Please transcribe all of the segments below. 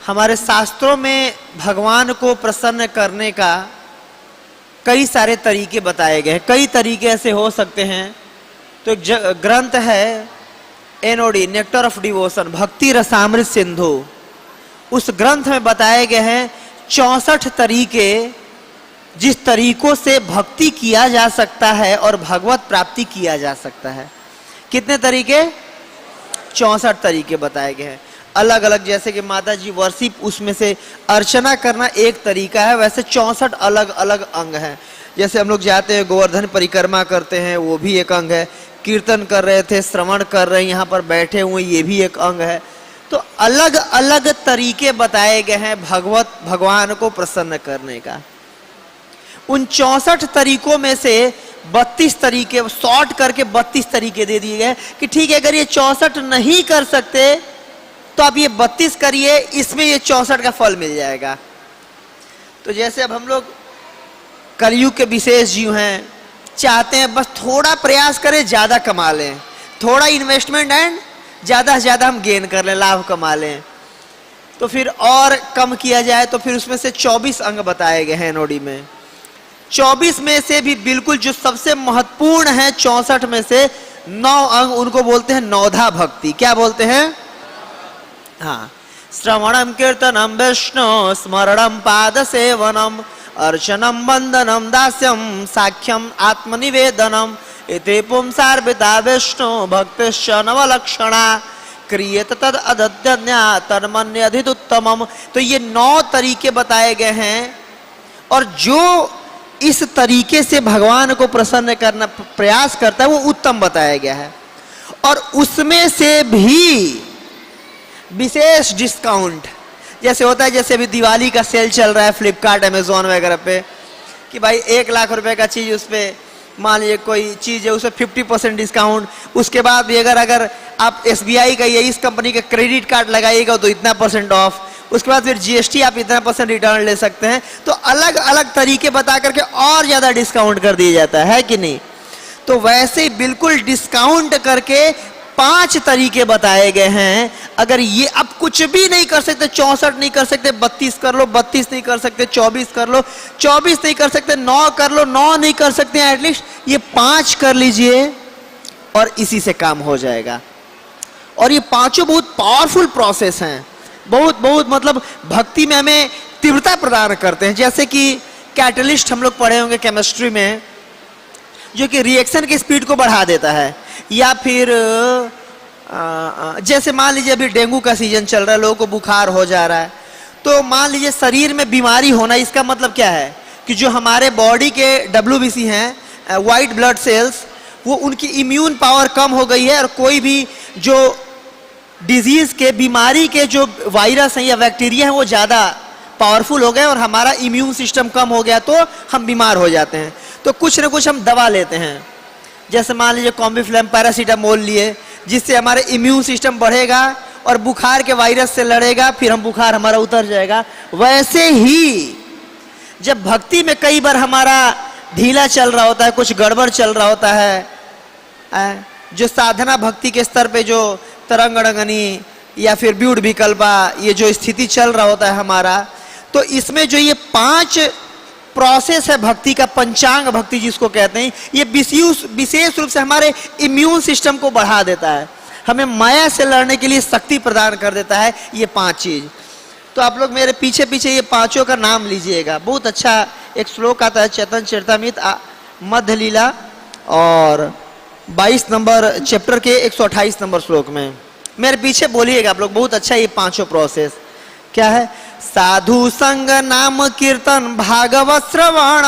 हमारे शास्त्रों में भगवान को प्रसन्न करने का कई सारे तरीके बताए गए हैं। कई तरीके ऐसे हो सकते हैं। तो एक ग्रंथ है एनओडी, नेक्टर ऑफ डिवोशन, भक्ति रसामृत सिंधु। उस ग्रंथ में बताए गए हैं 64 तरीके जिस तरीकों से भक्ति किया जा सकता है और भगवत प्राप्ति किया जा सकता है। कितने तरीके? 64 तरीके बताए गए हैं अलग अलग। जैसे कि माता जी वर्षिप, उसमें से अर्चना करना एक तरीका है, वैसे 64 अलग अलग अंग हैं। जैसे हम लोग जाते हैं गोवर्धन परिक्रमा करते हैं, वो भी एक अंग है। कीर्तन कर रहे थे, श्रवण कर रहे हैं, यहाँ पर बैठे हुए, ये भी एक अंग है। तो अलग अलग तरीके बताए गए हैं भगवान को प्रसन्न करने का। उन 64 तरीकों में से 32 तरीके शॉर्ट करके 32 तरीके दे दिए गए कि ठीक है, अगर ये 64 नहीं कर सकते तो आप ये 32 करिए, इसमें ये 64 का फल मिल जाएगा। तो जैसे अब हम लोग कलयुग के विशेष जीव हैं, चाहते हैं बस थोड़ा प्रयास करें, ज्यादा कमा लें, थोड़ा इन्वेस्टमेंट एंड ज्यादा से ज्यादा हम गेन कर लें, लाभ कमा लें। तो फिर और कम किया जाए तो फिर उसमें से 24 अंग बताए गए हैं नोडी में। 24 में से भी बिल्कुल जो सबसे महत्वपूर्ण है 64 में से 9 अंग, उनको बोलते हैं नौधा भक्ति। क्या बोलते हैं? हाँ, श्रवणम कीर्तनम विष्णु स्मरणम पाद सेवनम अर्चनम वंदनम दास्यम साख्यम आत्मनिवेदनम इति पुंसार्पिता विष्णु भक्तिश्च नवलक्षणा क्रियेत तद अदत्यन्या तन्मन्यधितुत्तमम। तो ये 9 तरीके बताए गए हैं और जो इस तरीके से भगवान को प्रसन्न करना प्रयास करता है वो उत्तम बताया गया है। और उसमें से भी विशेष डिस्काउंट जैसे होता है, जैसे अभी दिवाली का सेल चल रहा है फ्लिपकार्ट, अमेजोन वगैरह पे, कि भाई 1 लाख रुपए का चीज, उस पर मान लीजिए कोई चीज है, उसमें 50% डिस्काउंट। उसके बाद भी अगर आप SBI का या इस कंपनी का क्रेडिट कार्ड लगाइएगा तो इतना % ऑफ, उसके बाद फिर GST आप इतना % रिटर्न ले सकते हैं। तो अलग अलग तरीके बता करके और ज्यादा डिस्काउंट कर दिया जाता है कि नहीं? तो वैसे ही बिल्कुल डिस्काउंट करके 5 तरीके बताए गए हैं। अगर ये अब कुछ भी नहीं कर सकते, 64 नहीं कर सकते, 32 कर लो, 32 नहीं कर सकते, 24 कर लो, 24 नहीं कर सकते, 9 कर लो, 9 नहीं कर सकते, एटलीस्ट ये 5 कर लीजिए और इसी से काम हो जाएगा। और ये पांचों बहुत पावरफुल प्रोसेस हैं, बहुत मतलब भक्ति में हमें तीव्रता प्रदान करते हैं। जैसे कि कैटलिस्ट हम लोग पढ़े होंगे केमिस्ट्री में, जो कि रिएक्शन की स्पीड को बढ़ा देता है। या फिर जैसे मान लीजिए अभी डेंगू का सीजन चल रहा है, लोगों को बुखार हो जा रहा है, तो मान लीजिए शरीर में बीमारी होना, इसका मतलब क्या है कि जो हमारे बॉडी के WBC हैं, वाइट ब्लड सेल्स, वो उनकी इम्यून पावर कम हो गई है और कोई भी जो डिजीज के, बीमारी के जो वायरस हैं या बैक्टीरिया हैं वो ज़्यादा पावरफुल हो गए और हमारा इम्यून सिस्टम कम हो गया, तो हम बीमार हो जाते हैं। तो कुछ ना कुछ हम दवा लेते हैं, जैसे मान लीजिए कॉम्बिफ्लैम, पैरासीटामोल लिए, जिससे हमारे इम्यून सिस्टम बढ़ेगा और बुखार के वायरस से लड़ेगा, फिर हम बुखार हमारा उतर जाएगा। वैसे ही जब भक्ति में कई बार हमारा ढीला चल रहा होता है, कुछ गड़बड़ चल रहा होता है, जो साधना भक्ति के स्तर पे जो तरंगणगनी या फिर व्यूढ़ विकल्पा, ये जो स्थिति चल रहा होता है हमारा, तो इसमें जो ये 5 प्रोसेस है भक्ति का, पंचांग भक्ति जिसको कहते हैं, ये विशेष रूप से हमारे इम्यून सिस्टम को बढ़ा देता है, हमें माया से लड़ने के लिए शक्ति प्रदान कर देता है ये 5 चीज। तो आप लोग मेरे पीछे पीछे ये 5 का नाम लीजिएगा। बहुत अच्छा एक श्लोक आता है चैतन्य चरितामृत मध्य लीला और 22 नंबर चैप्टर के 128 नंबर श्लोक में, मेरे पीछे बोलिएगा आप लोग। बहुत अच्छा ये 5 प्रोसेस क्या है? साधु संग नाम कीर्तन भागवत श्रवण,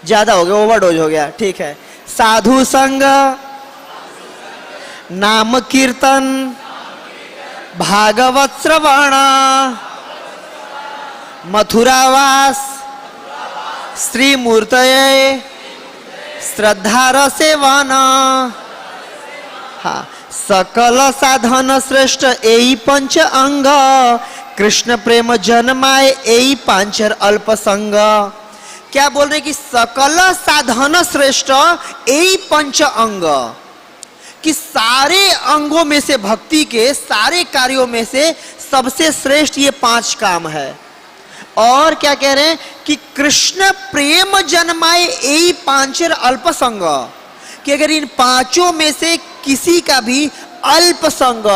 ज्यादा हो गया, ओवरडोज हो गया, ठीक है। साधु संग नाम कीर्तन भागवत श्रवण मथुरावास श्री मूर्तये श्रद्धार सेवन। हाँ, सकल साधन श्रेष्ठ एई 5 अंग, कृष्ण प्रेम जन्माए एई 5 अल्प संग। क्या बोल रहे कि सकल साधन श्रेष्ठ एई 5 अंग, कि सारे अंगों में से, भक्ति के सारे कार्यों में से सबसे श्रेष्ठ ये 5 काम है। और क्या कह रहे हैं कि कृष्ण प्रेम जन्माए यही 5 अल्प संग, कि अगर इन 5 में से किसी का भी अल्प संग,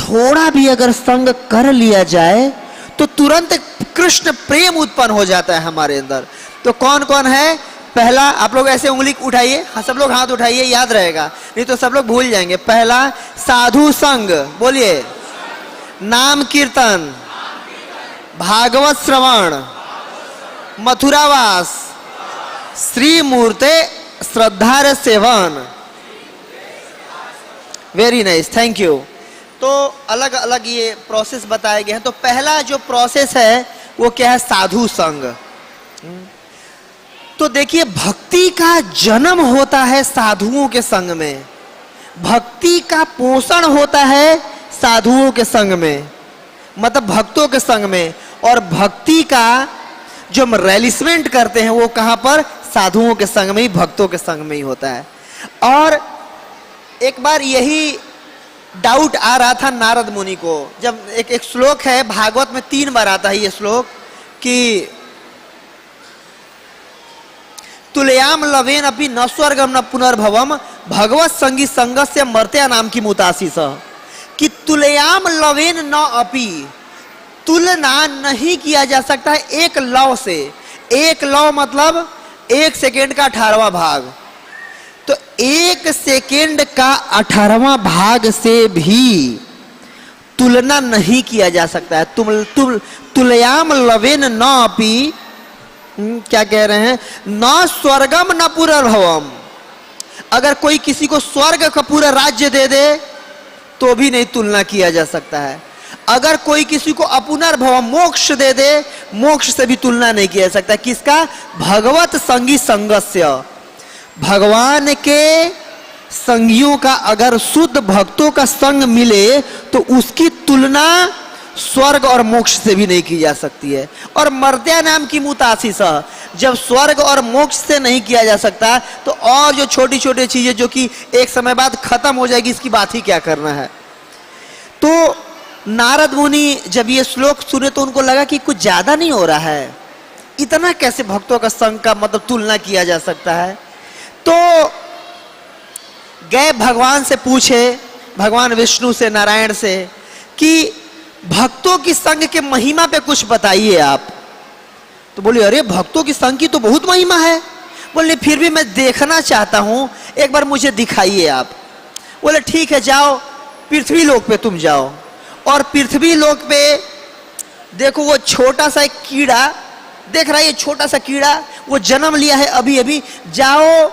थोड़ा भी अगर संग कर लिया जाए तो तुरंत कृष्ण प्रेम उत्पन्न हो जाता है हमारे अंदर। तो कौन कौन है? पहला, आप लोग ऐसे उंगली उठाइए, हाँ सब लोग हाथ उठाइए, याद रहेगा, नहीं तो सब लोग भूल जाएंगे। पहला साधु संग, बोलिए, नाम कीर्तन, भागवत श्रवण, मथुरावास, श्री मूर्ते श्रद्धार सेवन। Very nice, thank you. तो अलग अलग ये प्रोसेस बताए गए हैं। तो पहला जो प्रोसेस है वो क्या है? साधु संग। तो देखिए, भक्ति का जन्म होता है साधुओं के संग में, भक्ति का पोषण होता है साधुओं के संग में, मतलब भक्तों के संग में, और भक्ति का जो हम रिलीसमेंट करते हैं वो कहां पर? साधुओं के संग में ही, भक्तों के संग में ही होता है। और एक बार यही डाउट आ रहा था नारद मुनि को, जब एक श्लोक है भागवत में 3 बार आता है ये श्लोक कि तुलयाम लवेन अपि न स्वर्गम न पुनर्भवम भगवत संगी संगस्य मर्त्या नाम की मुतासीस, कि तुलयाम लवेन न अपि, तुलना नहीं किया जा सकता है एक लव से। एक लव मतलब 1 सेकेंड का 18वां भाग, तो 1 सेकेंड का 18वां भाग से भी तुलना नहीं किया जा सकता है। तुलयाम लवेन न अपि, क्या कह रहे हैं? न स्वर्गम न पुनर्भवम, अगर कोई किसी को स्वर्ग का पूरा राज्य दे दे तो भी नहीं तुलना किया जा सकता है। अगर कोई किसी को अपुनर्भवम मोक्ष दे दे, मोक्ष से भी तुलना नहीं किया जा सकता। किसका? भगवत संगी संगस्य, भगवान के संगियों का अगर शुद्ध भक्तों का संग मिले तो उसकी तुलना स्वर्ग और मोक्ष से भी नहीं की जा सकती है। और मर्त्या नाम की मुतासीस, जब स्वर्ग और मोक्ष से नहीं किया जा सकता तो और जो छोटी छोटी चीजें जो कि एक समय बाद खत्म हो जाएगी, इसकी बात ही क्या करना है। तो नारद मुनि जब ये श्लोक सुने तो उनको लगा कि कुछ ज्यादा नहीं हो रहा है, इतना कैसे भक्तों का संग का मतलब तुलना किया जा सकता है। तो गए भगवान से पूछे, भगवान विष्णु से, नारायण से, कि भक्तों की संग के महिमा पे कुछ बताइए आप। तो बोले, अरे भक्तों की संग की तो बहुत महिमा है। बोले, फिर भी मैं देखना चाहता हूं, एक बार मुझे दिखाइए आप। बोले, ठीक है, जाओ पृथ्वी लोक पे तुम जाओ, और पृथ्वी लोक पे देखो वो छोटा सा एक कीड़ा देख रहा है, ये छोटा सा कीड़ा वो जन्म लिया है अभी अभी, जाओ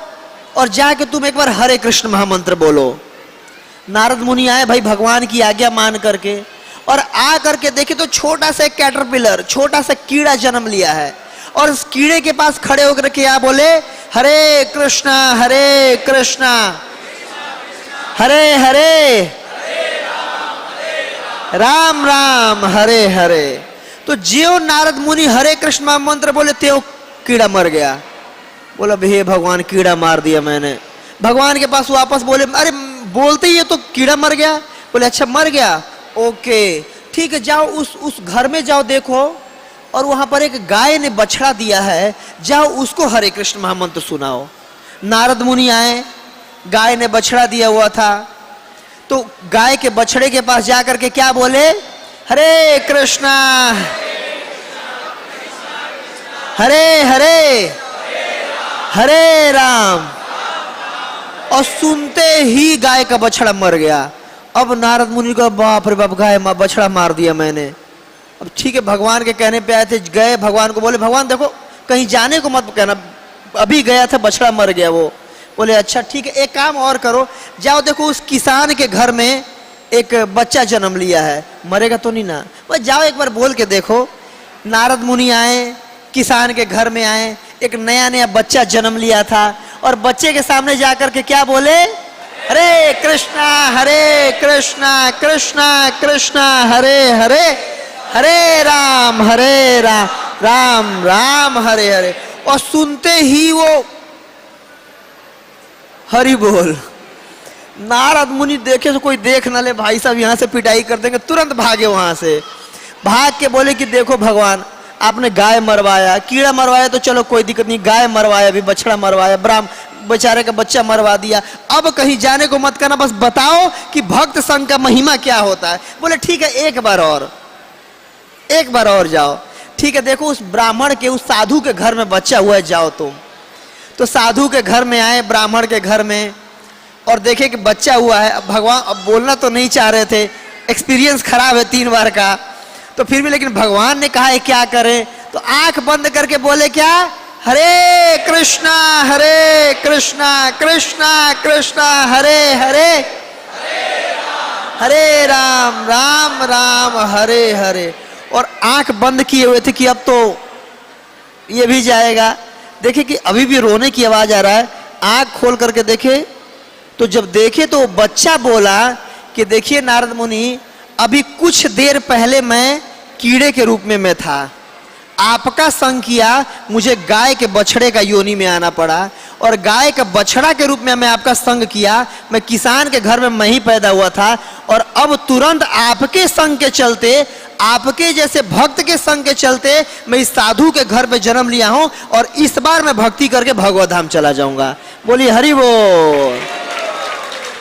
और जाके तुम एक बार हरे कृष्ण महामंत्र बोलो। नारद मुनि आए भाई भगवान की आज्ञा मान करके, और आ करके देखे तो छोटा सा कैटरपिलर, छोटा सा कीड़ा जन्म लिया है, और इस कीड़े के पास खड़े होकर क्या बोले? हरे कृष्णा हरे हरे राम राम हरे हरे। तो ज्यो नारद मुनि हरे कृष्ण महामंत्र बोले त्यो कीड़ा मर गया। बोला, हे भगवान, कीड़ा मार दिया मैंने। भगवान के पास वापस बोले, अरे बोलते ही तो कीड़ा मर गया। बोले, अच्छा मर गया, ओके ठीक है, जाओ उस घर में जाओ, देखो और वहां पर एक गाय ने बछड़ा दिया है, जाओ उसको हरे कृष्ण महामंत्र सुनाओ। नारद मुनि आए, गाय ने बछड़ा दिया हुआ था, तो गाय के बछड़े के पास जाकर के क्या बोले? हरे कृष्णा हरे हरे हरे राम, और सुनते ही गाय का बछड़ा मर गया। अब नारद मुनि को बाप रे बाप, गाय बछड़ा मार दिया मैंने। अब ठीक है, भगवान के कहने पे आए थे, गए भगवान को बोले, भगवान देखो कहीं जाने को मत कहना, अभी गया था बछड़ा मर गया वो। बोले, अच्छा ठीक है, एक काम और करो, जाओ देखो उस किसान के घर में एक बच्चा जन्म लिया है, मरेगा तो नहीं ना, बस जाओ एक बार बोल के देखो। नारद मुनि आए, किसान के घर में आए, एक नया नया बच्चा जन्म लिया था, और बच्चे के सामने जाकर के क्या बोले? हरे कृष्णा कृष्णा कृष्णा हरे हरे, हरे राम राम राम हरे हरे। और सुनते ही वो हरि बोल, नारद मुनि देखे तो कोई देख ना ले, भाई साहब यहाँ से पिटाई कर देंगे, तुरंत भागे वहां से। भाग के बोले कि देखो भगवान, आपने गाय मरवाया, कीड़ा मरवाया तो चलो कोई दिक्कत नहीं, गाय मरवाया, भी बछड़ा मरवाया, बेचारे का बच्चा मरवा दिया, अब कहीं जाने को मत करना, बस बताओ कि भक्त संघ का महिमा क्या होता है। बोले ठीक है, एक बार और जाओ। ठीक है, देखो उस ब्राह्मण के, उस साधु के घर में बच्चा हुआ है, जाओ तुम। तो साधु के घर में आए, ब्राह्मण के घर में, और देखे कि बच्चा हुआ है। अब भगवान अब बोलना तो नहीं चाह रहे थे, एक्सपीरियंस खराब है 3 बार का, तो फिर भी लेकिन भगवान ने कहा है क्या करें, तो आंख बंद करके बोले क्या, हरे कृष्णा कृष्णा कृष्णा हरे हरे, हरे राम राम राम हरे हरे। और आंख बंद किए हुए थे कि अब तो ये भी जाएगा। देखे कि अभी भी रोने की आवाज आ रहा है, आंख खोल करके देखे तो जब देखे तो बच्चा बोला कि देखिए नारद मुनि, अभी कुछ देर पहले मैं कीड़े के रूप में मैं था, आपका संग किया, मुझे गाय के बछड़े का योनि में आना पड़ा, और गाय का बछड़ा के रूप में मैं आपका संग किया, मैं किसान के घर में मैं ही पैदा हुआ था, और अब तुरंत आपके संग के चलते, आपके जैसे भक्त के संग के चलते मैं इस साधु के घर में जन्म लिया हूं, और इस बार मैं भक्ति करके भगवत धाम चला जाऊंगा। बोलिए हरि बोल।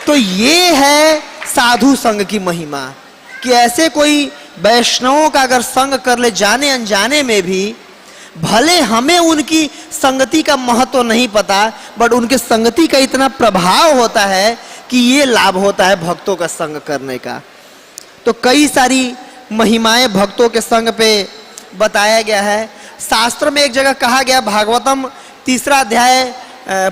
तो ये है साधु संग की महिमा, कि ऐसे कोई वैष्णवों का अगर संग कर ले, जाने अनजाने में भी, भले हमें उनकी संगति का महत्व नहीं पता, बट उनके संगति का इतना प्रभाव होता है कि ये लाभ होता है भक्तों का संग करने का। तो कई सारी महिमाएं भक्तों के संग पे बताया गया है। शास्त्र में एक जगह कहा गया, भागवतम 3 अध्याय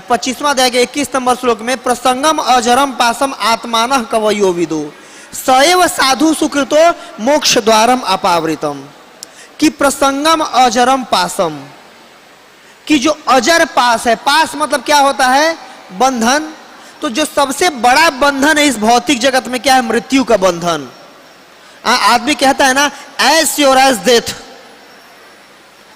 25वां अध्याय के 21 नंबर श्लोक में, प्रसंगम अजरम पासम आत्मानः कवयो विदु सएव साधु सुकृतो मोक्ष द्वारम अपावृतम। कि प्रसंगम अजरम पासम, कि जो अजर पास है, पास मतलब क्या होता है, बंधन। तो जो सबसे बड़ा बंधन है इस भौतिक जगत में क्या है, मृत्यु का बंधन। आदमी कहता है ना, एज श्योर एज डेथ,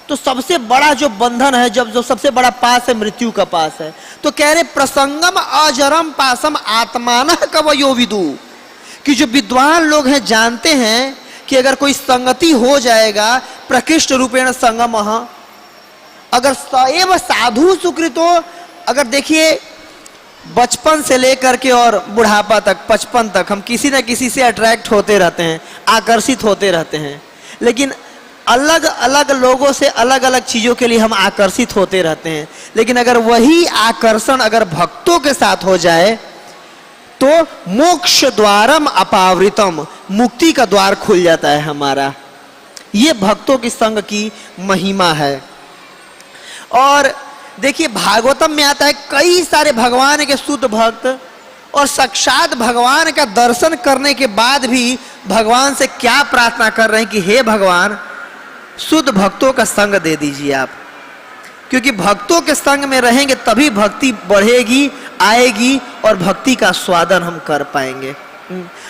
तो सबसे बड़ा जो बंधन है, जब जो सबसे बड़ा पास है, मृत्यु का पास है। तो कह रहे प्रसंगम अजरम पासम आत्मानः कवयो विदु, कि जो विद्वान लोग हैं जानते हैं कि अगर कोई संगति हो जाएगा, प्रकृष्ट रूपेण संगम, अगर सएव साधु सुकृतो, अगर देखिए बचपन से लेकर के और बुढ़ापा तक, 55 तक हम किसी न किसी से अट्रैक्ट होते रहते हैं, आकर्षित होते रहते हैं, लेकिन अलग अलग लोगों से अलग अलग चीजों के लिए हम आकर्षित होते रहते हैं। लेकिन अगर वही आकर्षण अगर भक्तों के साथ हो जाए तो मोक्ष द्वारम अपावृतम, मुक्ति का द्वार खुल जाता है हमारा। ये भक्तों की संग की महिमा है। और देखिए भागवतम में आता है, कई सारे भगवान के शुद्ध भक्त और साक्षात भगवान का दर्शन करने के बाद भी भगवान से क्या प्रार्थना कर रहे हैं कि हे भगवान, शुद्ध भक्तों का संग दे दीजिए आप, क्योंकि भक्तों के संग में रहेंगे तभी भक्ति बढ़ेगी, आएगी, और भक्ति का स्वादन हम कर पाएंगे।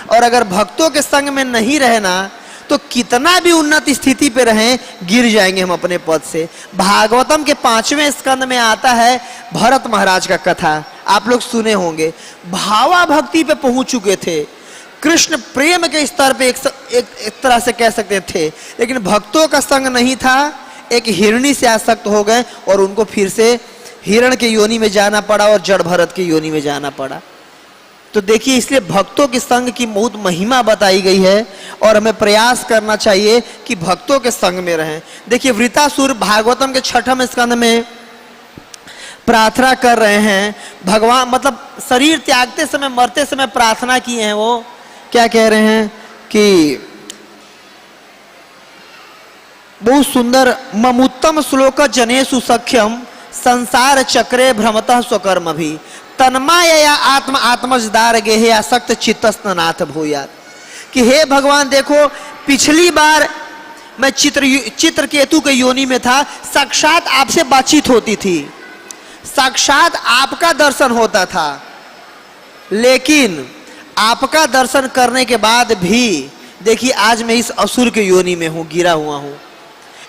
और अगर भक्तों के संग में नहीं रहना तो कितना भी उन्नत स्थिति पे रहें, गिर जाएंगे हम अपने पद से। भागवतम के 5वें स्कंद में आता है भरत महाराज का कथा, आप लोग सुने होंगे। भावा भक्ति पे पहुंच चुके थे, कृष्ण प्रेम के स्तर पे एक तरह से कह सकते थे, लेकिन भक्तों का संग नहीं था, एक हिरणी से आसक्त हो गए और उनको फिर से हिरण के योनि में जाना पड़ा और जड़ भरत के योनि में जाना पड़ा। तो देखिए, इसलिए भक्तों के संग की बहुत महिमा बताई गई है और हमें प्रयास करना चाहिए कि भक्तों के संग में रहें। देखिए वृतासुर भागवतम के 6वें स्कंद में प्रार्थना कर रहे हैं, भगवान मतलब शरीर त्यागते समय, मरते समय प्रार्थना किए हैं। वो क्या कह रहे हैं कि बहुत सुंदर, ममुत्तम श्लोक जनेषु सख्यम संसार चक्रे भ्रमतः स्वकर्म भी तन्माया आत्म आत्मजदार गेहे आसक्त चित्तस्नाथ भूयात। कि हे भगवान देखो, पिछली बार मैं चित्रकेतु के योनि में था, साक्षात आपसे बातचीत होती थी, साक्षात आपका दर्शन होता था, लेकिन आपका दर्शन करने के बाद भी देखिए आज मैं इस असुर के योनि में हूं, गिरा हुआ हूं।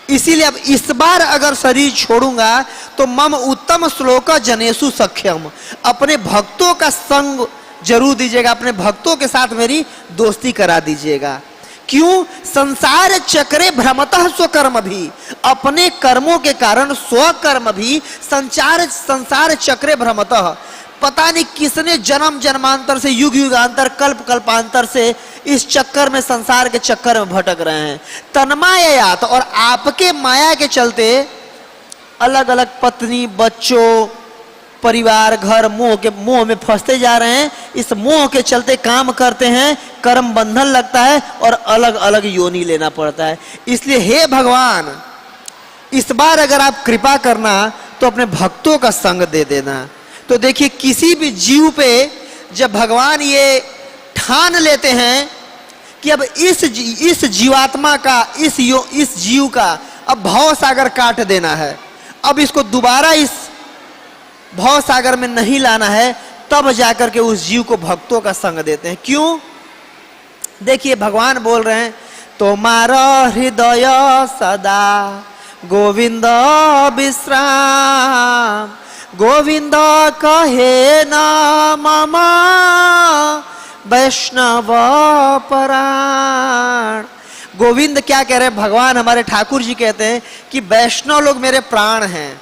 इसीलिए अब इस बार अगर शरीर छोड़ूंगा तो मम उत्तम श्लोक जनेषु सख्यम, अपने भक्तों का संग जरूर दीजिएगा, अपने भक्तों के साथ मेरी दोस्ती करा दीजिएगा। क्यों? संसार चक्रे भ्रमतः स्वकर्म भी, अपने कर्मों के कारण स्वकर्म भी संसार चक्रे भ्रमतः, पता नहीं किसने जन्म जन्मांतर से, युग युगांतर, कल्प कल्पांतर से इस चक्कर में, संसार के चक्कर में भटक रहे हैं। तन्मायात, और आपके माया के चलते अलग अलग पत्नी, बच्चों, परिवार, घर, मोह में फंसते जा रहे हैं। इस मोह के चलते काम करते हैं, कर्म बंधन लगता है और अलग अलग योनि लेना पड़ता है। इसलिए हे भगवान, इस बार अगर आप कृपा करना तो अपने भक्तों का संग दे देना। तो देखिए, किसी भी जीव पे जब भगवान ये ठान लेते हैं कि अब इस जीवात्मा का, इस जीव का अब भव सागर काट देना है, अब इसको दोबारा इस भव सागर में नहीं लाना है, तब जाकर के उस जीव को भक्तों का संग देते हैं। क्यों? देखिए, भगवान बोल रहे हैं, तुम्हारा हृदय सदा गोविंद विश्राम, गोविंद कहे न मम वैष्णव पराण। गोविंद क्या कह रहे हैं? भगवान हमारे ठाकुर जी कहते हैं कि वैष्णव लोग मेरे प्राण हैं।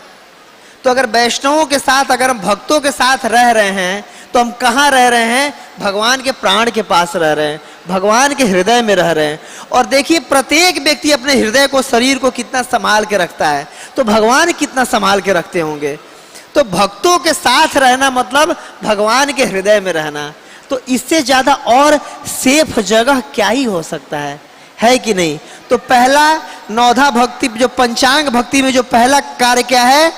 तो अगर वैष्णवों के साथ, अगर हम भक्तों के साथ रह रहे हैं, तो हम कहाँ रह रहे हैं? भगवान के प्राण के पास रह रहे हैं, भगवान के हृदय में रह रहे हैं। और देखिए, प्रत्येक व्यक्ति अपने हृदय को, शरीर को कितना संभाल के रखता है, तो भगवान कितना संभाल के रखते होंगे। तो भक्तों के साथ रहना मतलब भगवान के हृदय में रहना। तो इससे ज्यादा और सेफ जगह क्या ही हो सकता है कि नहीं? तो पहला नौधा भक्ति, जो पंचांग भक्ति में जो पहला कार्य क्या है?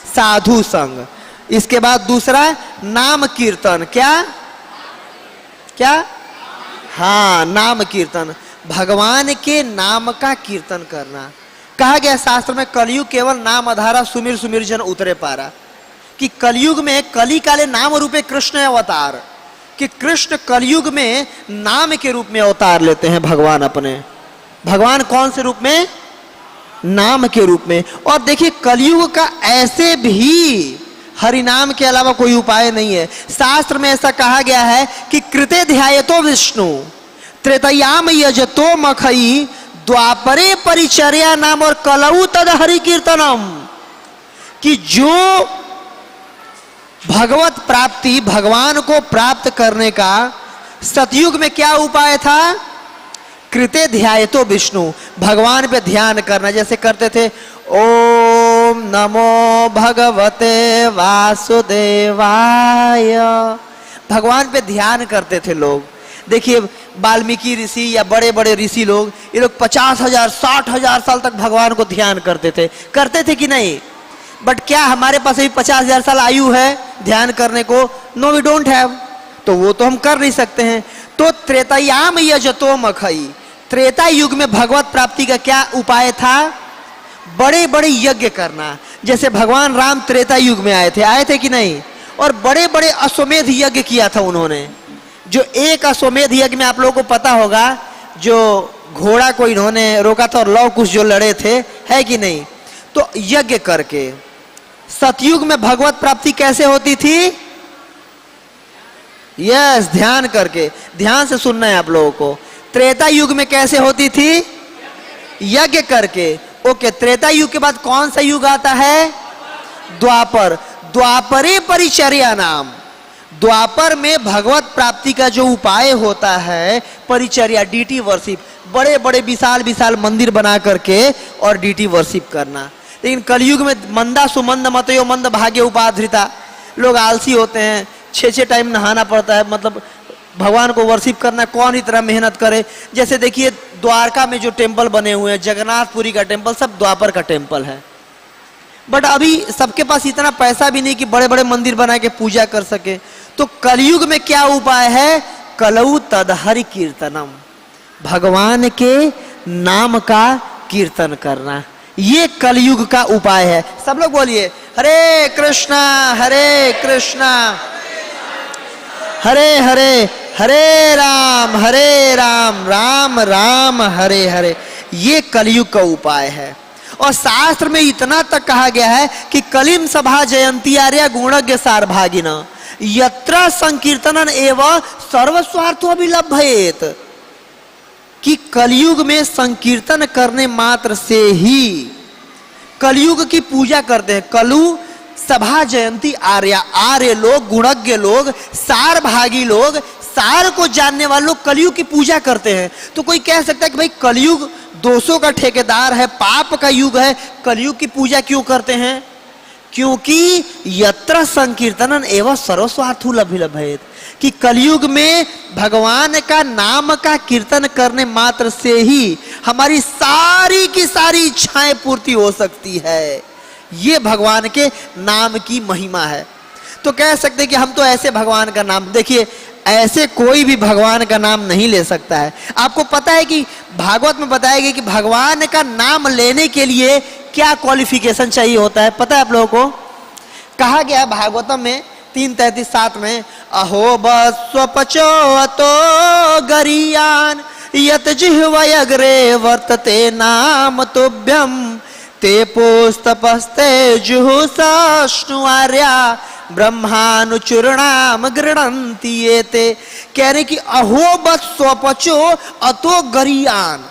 साधु संग। इसके बाद दूसरा नाम कीर्तन। क्या? हाँ, नाम कीर्तन, भगवान के नाम का कीर्तन करना। कहा गया शास्त्र में, कलयुग केवल नाम आधारा, सुमिर सुमिर जन उतरे पारा, कि कलयुग में, कली काले नाम रूपे कृष्ण अवतार, कि कृष्ण कलयुग में नाम के रूप में अवतार लेते हैं भगवान अपने। भगवान कौन से रूप में? नाम के रूप में। और देखिए, कलयुग का ऐसे भी हरिनाम के अलावा कोई उपाय नहीं है। शास्त्र में ऐसा कहा गया है कि कृते ध्यायतो विष्णु त्रेतयाम यजतो मखई द्वापरे परिचर्या नाम और कलऊ तद हरि कीर्तनम, कि जो भगवत प्राप्ति, भगवान को प्राप्त करने का सतयुग में क्या उपाय था? कृते ध्यायतो विष्णु, भगवान पे ध्यान करना। जैसे करते थे, ओम नमो भगवते वासुदेवाय, भगवान पे ध्यान करते थे लोग। देखिए, वाल्मीकि ऋषि या बड़े बड़े ऋषि लोग, ये लोग 50,000 60,000 साल तक भगवान को ध्यान करते थे कि नहीं? बट क्या हमारे पास अभी 50,000 साल आयु है ध्यान करने को? No, we don't have. तो वो तो हम कर नहीं सकते हैं। तो त्रेतायाम यजतो मखई, त्रेता युग में भगवत प्राप्ति का क्या उपाय था? बड़े बड़े यज्ञ करना। जैसे भगवान राम त्रेता युग में आए थे कि नहीं? और बड़े बड़े अश्वमेध यज्ञ किया था उन्होंने। जो एक अश्वमेध यज्ञ में आप लोगों को पता होगा, जो घोड़ा को इन्होंने रोका था और लव कुश जो लड़े थे, है कि नहीं? तो यज्ञ करके। सतयुग में भगवत प्राप्ति कैसे होती थी? यस, ध्यान करके। ध्यान से सुनना है आप लोगों को। त्रेता युग में कैसे होती थी? यज्ञ करके। ओके, त्रेता युग के बाद कौन सा युग आता है? द्वापर। द्वापरे परिचर्या नाम, द्वापर में भगवत प्राप्ति का जो उपाय होता है, परिचर्या, डीटी वर्शिप, बड़े बड़े विशाल विशाल मंदिर बना करके और डीटी वर्शिप करना। लेकिन कलयुग में मंदा सुमंद मतयो मंद भाग्य उपाधृता, लोग आलसी होते हैं, 6 टाइम नहाना पड़ता है, मतलब भगवान को वर्शिप करना कौन इतना मेहनत करे। जैसे देखिए, द्वारका में जो टेम्पल बने हुए हैं, जगन्नाथपुरी का टेम्पल, सब द्वापर का टेम्पल है। बट अभी सबके पास इतना पैसा भी नहीं कि बड़े बड़े मंदिर बना के पूजा कर सके। तो कलयुग में क्या उपाय है? कलऊ तद हरि कीर्तनम, भगवान के नाम का कीर्तन करना, ये कलयुग का उपाय है। सब लोग बोलिए, हरे कृष्णा हरे हरे, हरे राम राम राम हरे हरे। ये कलयुग का उपाय है। और शास्त्र में इतना तक कहा गया है कि कलिम सभा जयंती आर्या गुणज्ञ सारभागिना, यत्र संकीर्तनन एवं सर्वस्वार्थो अभिलभ्येत, कि कलयुग में संकीर्तन करने मात्र से ही, कलयुग की पूजा करते हैं। कलु सभा जयंती आर्या, आर्य लोग, गुणज्ञ लोग, सार भागी लोग, सार को जानने वाले लोग कलयुग की पूजा करते हैं। तो कोई कह सकता है कि भाई कलयुग दोषों का ठेकेदार है, पाप का युग है, कलयुग की पूजा क्यों करते हैं? क्योंकि यत्र संकीर्तनन एवं सर्वस्वार्थो लभ्येत, कि कलयुग में भगवान का नाम का कीर्तन करने मात्र से ही हमारी सारी की सारी इच्छाएं पूर्ति हो सकती है। ये भगवान के नाम की महिमा है। तो कह सकते हैं कि हम तो ऐसे भगवान का नाम, देखिए ऐसे कोई भी भगवान का नाम नहीं ले सकता है। आपको पता है कि भागवत में बताया गया कि भगवान का नाम लेने के लिए क्या क्वालिफिकेशन चाहिए होता है, पता है आप लोगों को? कहा गया है भागवतम में 3:33-7 में, अहो बस्वपचो अतो गरियान यत जिह्वयग्रे वर्तते नाम तुभ्यम ते पुस्तपस्ते जुहुषाश्नुआर्या ब्रह्मानुचूर्णाम गृणन्ति एते। कह रहे कि अहो बस्वपचो अतो गरियान,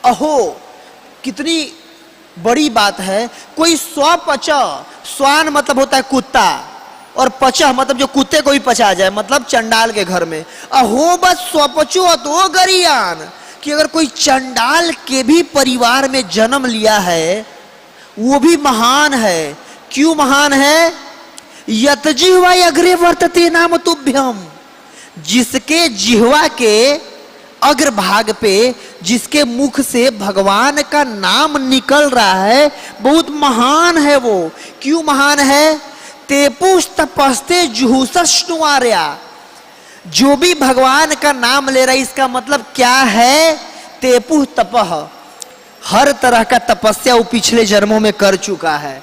अहो कितनी बड़ी बात है। कोई स्वपच, स्वान मतलब होता है कुत्ता, और पचा मतलब जो कुत्ते को भी पचा जाए, मतलब चंडाल के घर में। अहो बस स्वपचो अतो गरियान, कि अगर कोई चंडाल के भी परिवार में जन्म लिया है वो भी महान है। क्यों महान है? यत जिह्वा अग्रे वर्तते नाम तुभ्यम, जिसके जिह्वा के अग्रभाग पे, जिसके मुख से भगवान का नाम निकल रहा है, बहुत महान है वो। क्यों महान है? तेपुष तपस्ते जुहुषाश्नुआर्या, जो भी भगवान का नाम ले रहा है, इसका मतलब क्या है? तेपुह तपह, हर तरह का तपस्या वो पिछले जन्मों में कर चुका है।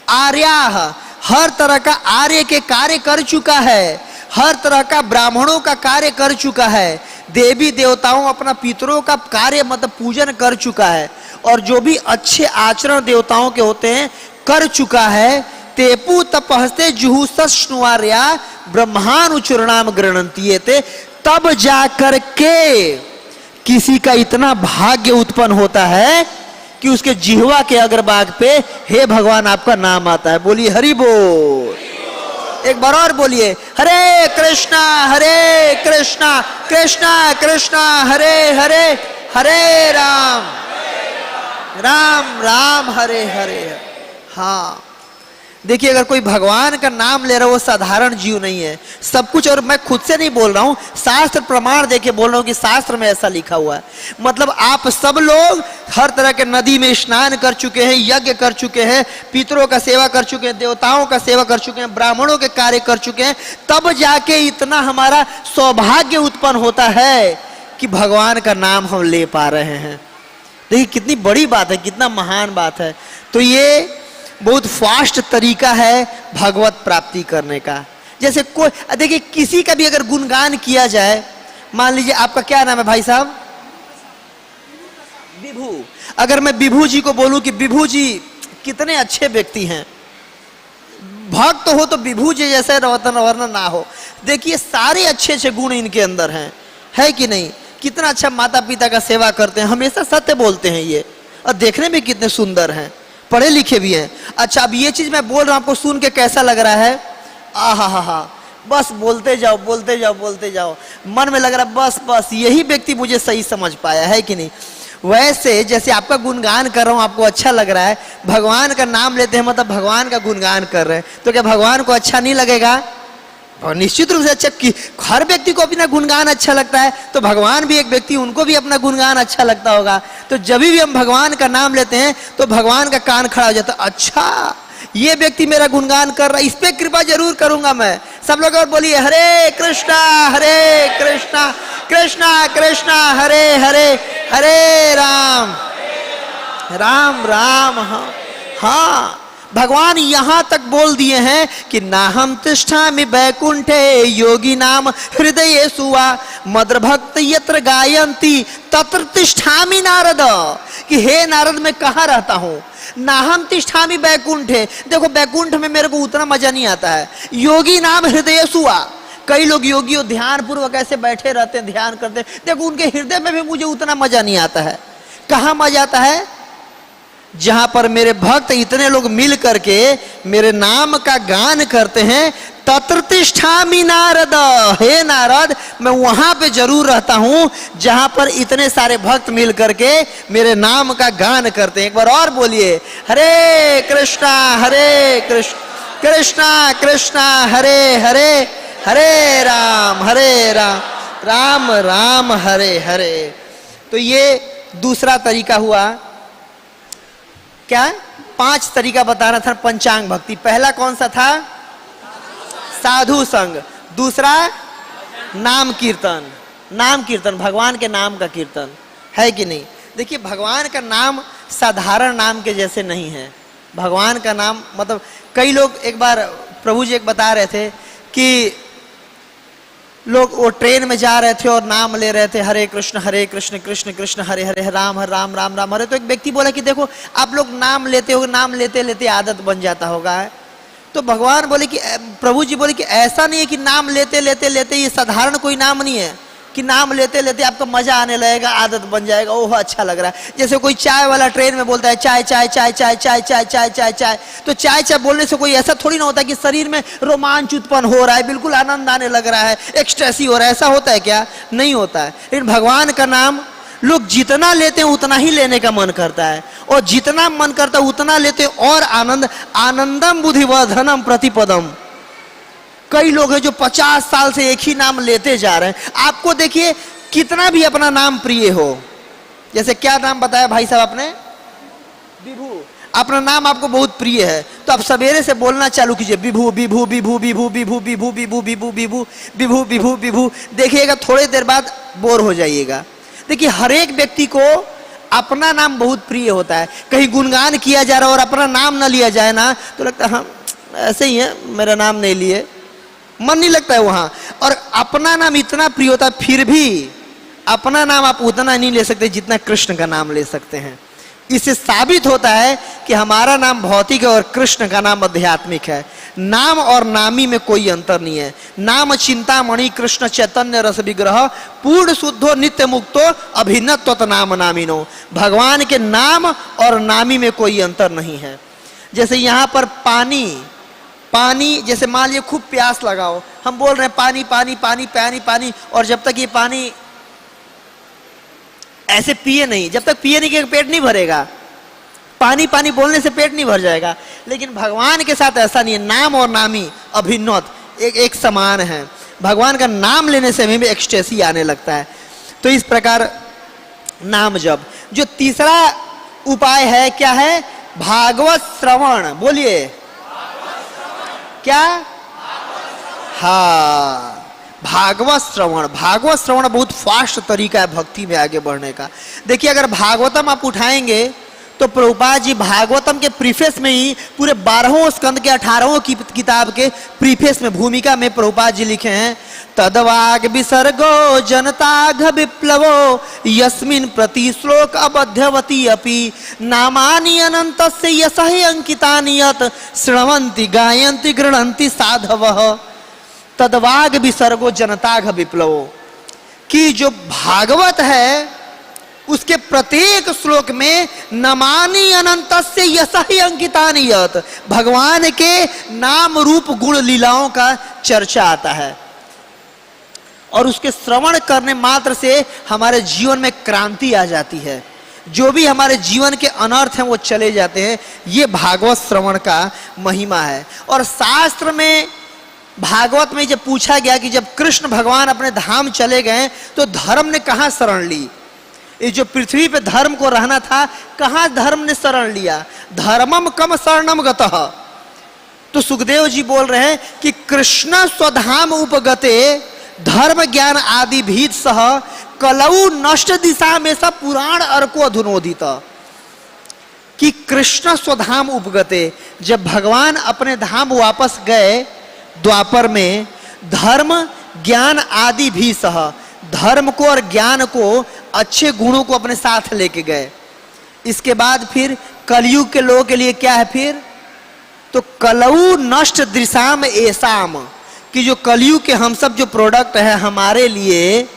आर्याह, हर तरह का आर्य के कार्य कर चुका है, हर तरह का ब्राह्मणों का कार्य कर चुका है, देवी देवताओं अपना पितरों का कार्य मतलब पूजन कर चुका है, और जो भी अच्छे आचरण देवताओं के होते हैं कर चुका है। तेपु तपस्ते जुहुषाश्नुआर्या ब्रह्मानुचूर्णाम गृणन्ति एते, तब जाकर के किसी का इतना भाग्य उत्पन्न होता है कि उसके जिह्वा के अग्रभाग पे हे भगवान आपका नाम आता है। बोलिए हरि बोल। एक बार और बोलिए, हरे कृष्णा कृष्णा कृष्णा हरे हरे, हरे राम राम राम हरे हरे। हाँ, देखिए अगर कोई भगवान का नाम ले रहा है वो साधारण जीव नहीं है, सब कुछ। और मैं खुद से नहीं बोल रहा हूं, शास्त्र प्रमाण देके बोल रहा हूं कि शास्त्र में ऐसा लिखा हुआ है। मतलब आप सब लोग हर तरह के नदी में स्नान कर चुके हैं, यज्ञ कर चुके हैं, पितरों का सेवा कर चुके हैं, देवताओं का सेवा कर चुके हैं, ब्राह्मणों के कार्य कर चुके हैं, तब जाके इतना हमारा सौभाग्य उत्पन्न होता है कि भगवान का नाम हम ले पा रहे हैं। देखिए कितनी बड़ी बात है, कितना महान बात है। तो ये बहुत फास्ट तरीका है भगवत प्राप्ति करने का। जैसे कोई, देखिए किसी का भी अगर गुणगान किया जाए, मान लीजिए आपका क्या नाम है भाई साहब? विभू। अगर मैं विभू जी को बोलूं कि विभू जी कितने अच्छे व्यक्ति हैं, भक्त हो तो विभू जी जैसे वर्णन ना हो। देखिए सारे अच्छे अच्छे गुण इनके अंदर हैं, है कि नहीं? कितना अच्छा माता पिता का सेवा करते हैं, हमेशा सत्य बोलते हैं ये, और देखने में कितने सुंदर हैं, पढ़े लिखे भी हैं। अच्छा, अब ये चीज मैं बोल रहा हूं, आपको सुन के कैसा लग रहा है? आहा, बस बोलते जाओ बोलते जाओ बोलते जाओ, मन में लग रहा है बस बस यही व्यक्ति मुझे सही समझ पाया, है कि नहीं? वैसे जैसे आपका गुणगान कर रहा हूं, आपको अच्छा लग रहा है, भगवान का नाम लेते हैं मतलब भगवान का गुणगान कर रहे हैं, तो क्या भगवान को अच्छा नहीं लगेगा? और निश्चित रूप से अच्छा, कि हर व्यक्ति को अपना गुणगान अच्छा लगता है, तो भगवान भी एक व्यक्ति, उनको भी अपना गुणगान अच्छा लगता होगा। तो जब भी हम भगवान का नाम लेते हैं तो भगवान का कान खड़ा हो जाता है, अच्छा ये व्यक्ति मेरा गुणगान कर रहा है, इस पे कृपा जरूर करूंगा मैं। सब लोग और बोलिए हरे कृष्णा कृष्णा कृष्णा हरे हरे, हरे राम राम राम। हाँ, भगवान यहां तक बोल दिए हैं कि नाहम तिष्ठामि वैकुंठे योगी नाम हृदय सुवा मद्र भक्त यत्र गायंती तत्र तिष्ठामि नारद, कि हे नारद मैं कहाँ रहता हूं? नाहम तिष्ठामि बैकुंठे, देखो बैकुंठ में मेरे को उतना मजा नहीं आता है। योगी नाम हृदय सुआ, कई लोग योगियों ध्यान पूर्वक ऐसे बैठे रहते हैं, ध्यान करते हैं, देखो उनके हृदय में भी मुझे उतना मजा नहीं आता है। कहाँ मजा आता है? जहां पर मेरे भक्त इतने लोग मिल करके मेरे नाम का गान करते हैं, तत्र तिष्ठामि नारद, हे नारद मैं वहां पे जरूर रहता हूं जहां पर इतने सारे भक्त मिल करके मेरे नाम का गान करते हैं। एक बार और बोलिए, हरे कृष्णा कृष्णा कृष्णा हरे हरे, हरे राम राम राम हरे हरे। तो ये दूसरा तरीका हुआ। क्या 5 तरीका बताना था पंचांग भक्ति। पहला कौन सा था? साधु संग। दूसरा नाम कीर्तन, नाम कीर्तन भगवान के नाम का कीर्तन है कि नहीं। देखिए भगवान का नाम साधारण नाम के जैसे नहीं है। भगवान का नाम मतलब कई लोग, एक बार प्रभु जी एक बता रहे थे कि लोग वो ट्रेन में जा रहे थे और नाम ले रहे थे, हरे कृष्ण कृष्ण कृष्ण हरे हरे, राम राम राम राम हरे। तो एक व्यक्ति बोला कि देखो आप लोग नाम लेते हो, नाम लेते लेते आदत बन जाता होगा। तो भगवान बोले कि, प्रभु जी बोले कि ऐसा नहीं है कि नाम लेते लेते लेते, ये साधारण कोई नाम नहीं है कि नाम लेते लेते आपको मजा आने लगेगा, आदत बन जाएगा, ओह अच्छा लग रहा है। जैसे कोई चाय वाला ट्रेन में बोलता है चाय चाय चाय चाय चाय चाय चाय चाय चाय, तो चाय चाय बोलने से कोई ऐसा थोड़ी ना होता है कि शरीर में रोमांच उत्पन्न हो रहा है, बिल्कुल आनंद आने लग रहा है, एक्सटेसी हो रहा है। ऐसा होता है क्या? नहीं होता है। लेकिन भगवान का नाम लोग जितना लेते हैं उतना ही लेने का मन करता है, और जितना मन करता है उतना लेते हैं। और आनंद, आनंदम बुद्धिवर्धनम प्रतिपदम। कई लोग हैं जो 50 साल से एक ही नाम लेते जा रहे हैं। आपको देखिए कितना भी अपना नाम प्रिय हो, जैसे क्या नाम बताया भाई साहब आपने? विभू। अपना नाम आपको बहुत प्रिय है तो आप सवेरे से बोलना चालू कीजिए, विभू विभू विभू विभू विभू विभू विभू विभू विभू विभू विभू विभू। देखिएगा थोड़ी देर बाद बोर हो जाइएगा। देखिए हर एक व्यक्ति को अपना नाम बहुत प्रिय होता है। कहीं गुणगान किया जा रहा है और अपना नाम ना लिया जाए ना तो लगता है हाँ ऐसे ही है, मेरा नाम नहीं लिए, मन नहीं लगता है वहां। और अपना नाम इतना प्रिय होता है, फिर भी अपना नाम आप उतना नहीं ले सकते जितना कृष्ण का नाम ले सकते हैं। इससे साबित होता है कि हमारा नाम भौतिक है और कृष्ण का नाम आध्यात्मिक है। नाम और नामी में कोई अंतर नहीं है। नाम चिंतामणि कृष्ण चैतन्य रस विग्रह पूर्ण शुद्धो नित्य मुक्तो अभिन्नत्व नाम नामिनो। भगवान के नाम और नामी में कोई अंतर नहीं है। जैसे यहाँ पर पानी, पानी जैसे मान लीजिए खूब प्यास लगाओ, हम बोल रहे हैं पानी पानी पानी पानी पानी, और जब तक ये पानी ऐसे पिए नहीं, जब तक पिए नहीं कि पेट नहीं भरेगा। पानी पानी बोलने से पेट नहीं भर जाएगा। लेकिन भगवान के साथ ऐसा नहीं है। नाम और नामी अभिन्नत एक समान है। भगवान का नाम लेने से हमें भी एक्सटेसी आने लगता है। तो इस प्रकार नाम जप। जो तीसरा उपाय है क्या है? भागवत श्रवण। बोलिए क्या? हाँ भागवत श्रवण। भागवत श्रवण बहुत फास्ट तरीका है भक्ति में आगे बढ़ने का। देखिए अगर भागवतम आप उठाएंगे तो प्रभुपाद जी भागवतम के प्रीफेस में ही पूरे 12वें स्कंद के 18वें की किताब के प्रीफेस में भूमिका में प्रभुपाद जी लिखे हैं, तदवाग विसर्गो जनताघ विप्लवो यस्मिन् प्रति श्लोक अबध्यवती अपि नामानि अनन्तस्य यशहि अंकितानि यत् श्रवन्ति गायन्ति गृह्णन्ति साधवः। तदवाग विसर्गो जनताघ विप्लवो, कि जो भागवत है उसके प्रत्येक श्लोक में नमानि अनंतस्य यशहि अंकितानि यत्, भगवान के नाम रूप गुण लीलाओं का चर्चा आता है। और उसके श्रवण करने मात्र से हमारे जीवन में क्रांति आ जाती है। जो भी हमारे जीवन के अनर्थ हैं वो चले जाते हैं। ये भागवत श्रवण का महिमा है। और शास्त्र में भागवत में जब पूछा गया कि जब कृष्ण भगवान अपने धाम चले गए तो धर्म ने कहाँ शरण ली, ये जो पृथ्वी पे धर्म को रहना था कहाँ धर्म ने शरण लिया? धर्मम कम शरणम गतः। तो सुखदेव जी बोल रहे हैं कि कृष्ण स्वधाम उपगते धर्म ज्ञान आदि भीत सह कलऊ नष्ट दिशा में सब पुराण अर्को अधुनोदित। कि कृष्ण स्वधाम उपगते, जब भगवान अपने धाम वापस गए द्वापर में, धर्म ज्ञान आदि भी सह, धर्म को और ज्ञान को, अच्छे गुणों को अपने साथ लेके गए। इसके बाद फिर कलयुग के लोगों के लिए क्या है फिर? तो कलऊ नष्ट दृशाम ऐसाम, कि जो कलयुग के हम सब जो प्रोडक्ट है हमारे लिए,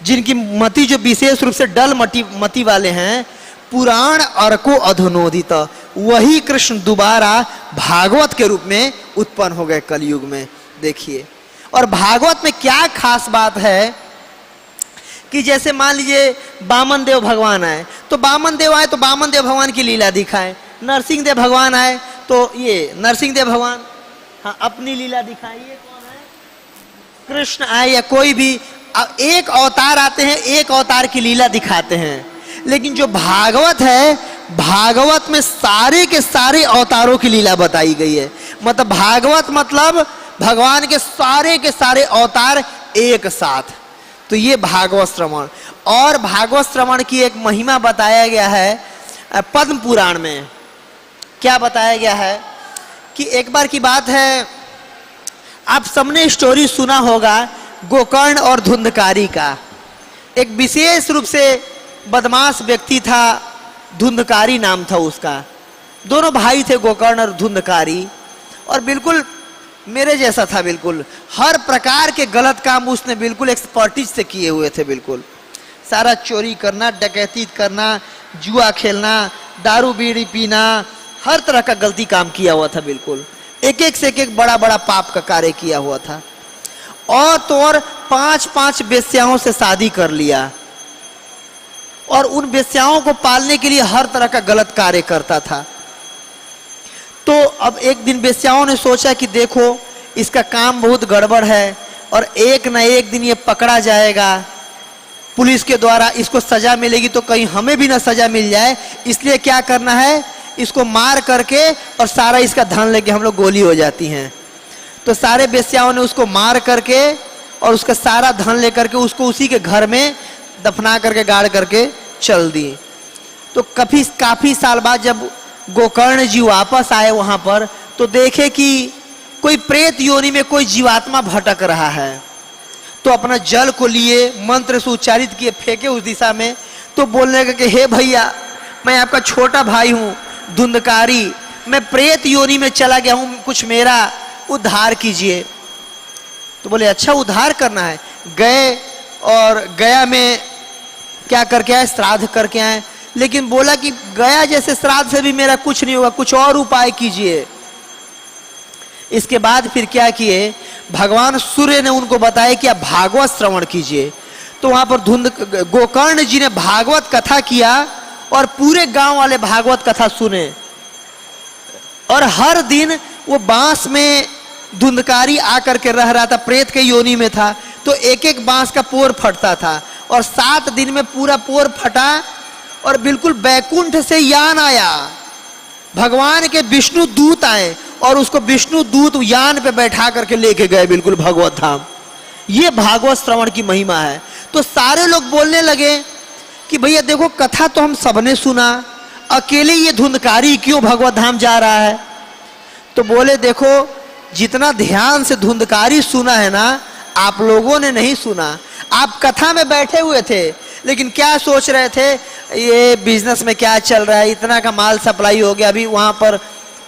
जिनकी मति जो विशेष रूप से डल मति वाले हैं, पुराण अर्को अधुनोदित, वही कृष्ण दोबारा भागवत के रूप में उत्पन्न हो गए कलयुग में। देखिए, और भागवत में क्या खास बात है कि जैसे मान लीजिए बामन देव भगवान आए, तो बामन देव आए तो बामन देव भगवान की लीला दिखाए, नरसिंह देव भगवान आए तो ये नरसिंह देव भगवान हाँ अपनी लीला दिखाए। ये कौन है? कृष्ण आए या कोई भी एक अवतार आते हैं, एक अवतार की लीला दिखाते हैं। लेकिन जो भागवत है, भागवत में सारे के सारे अवतारों की लीला बताई गई है। मतलब भागवत मतलब भगवान के सारे अवतार एक साथ। तो ये भागवत श्रवण, और भागवत श्रवण की एक महिमा बताया गया है पद्म पुराण में। क्या बताया गया है कि एक बार की बात है, आप सबने स्टोरी सुना होगा गोकर्ण और धुंधकारी का। एक विशेष रूप से बदमाश व्यक्ति था, धुंधकारी नाम था उसका। दोनों भाई थे गोकर्ण और धुंधकारी, और बिल्कुल मेरे जैसा था। बिल्कुल हर प्रकार के गलत काम उसने बिल्कुल एक्सपर्टीज से किए हुए थे। बिल्कुल सारा चोरी करना, डकैती करना, जुआ खेलना, दारू बीड़ी पीना, हर तरह का गलती काम किया हुआ था। बिल्कुल एक एक से एक बड़ा बड़ा पाप का कार्य किया हुआ था। और तो और 5-5 वेश्याओं से शादी कर लिया, और उन वेश्याओं को पालने के लिए हर तरह का गलत कार्य करता था। तो अब एक दिन वेश्याओं ने सोचा कि देखो इसका काम बहुत गड़बड़ है, और एक न एक दिन ये पकड़ा जाएगा, पुलिस के द्वारा इसको सजा मिलेगी, तो कहीं हमें भी ना सजा मिल जाए। इसलिए क्या करना है, इसको मार करके और सारा इसका धन लेके हम लोग गोली हो जाती हैं। तो सारे वेश्याओं ने उसको मार करके और उसका सारा धन लेकर के उसको उसी के घर में दफना करके गाड़ करके चल दी। तो काफी साल बाद जब गोकर्ण जी वापस आए वहां पर, तो देखे कि कोई प्रेत योनि में कोई जीवात्मा भटक रहा है। तो अपना जल को लिए, मंत्र से उच्चारित किए, फेंके उस दिशा में। तो बोलने लगे कि हे भैया, मैं आपका छोटा भाई हूं धुंधकारी, मैं प्रेत योनि में चला गया हूं, कुछ मेरा उद्धार कीजिए। तो बोले अच्छा उद्धार करना है। गए और गया में क्या करके आए, श्राद्ध करके आए। लेकिन बोला कि गया जैसे श्राद्ध से भी मेरा कुछ नहीं होगा, कुछ और उपाय कीजिए। इसके बाद फिर क्या किए, भगवान सूर्य ने उनको बताया कि आप भागवत श्रवण कीजिए। तो वहां पर गोकर्ण जी ने भागवत कथा किया, और पूरे गांव वाले भागवत कथा सुने। और हर दिन वो बांस में धुंधकारी आकर के रह रहा था, प्रेत के योनि में था। तो एक एक बांस का पोर फटता था, और 7 दिन में पूरा पोर फटा, और बिल्कुल बैकुंठ से यान आया। भगवान के विष्णु दूत आए और उसको विष्णु दूत यान पे बैठा करके लेके गए बिल्कुल भगवत धाम। ये भागवत श्रवण की महिमा है। तो सारे लोग बोलने लगे कि भैया देखो कथा तो हम सबने सुना, अकेले ये धुंधकारी क्यों भगवत धाम जा रहा है? तो बोले देखो जितना ध्यान से धुंधकारी सुना है ना, आप लोगों ने नहीं सुना। आप कथा में बैठे हुए थे, लेकिन क्या सोच रहे थे, ये बिजनेस में क्या चल रहा है, इतना का माल सप्लाई हो गया, अभी वहां पर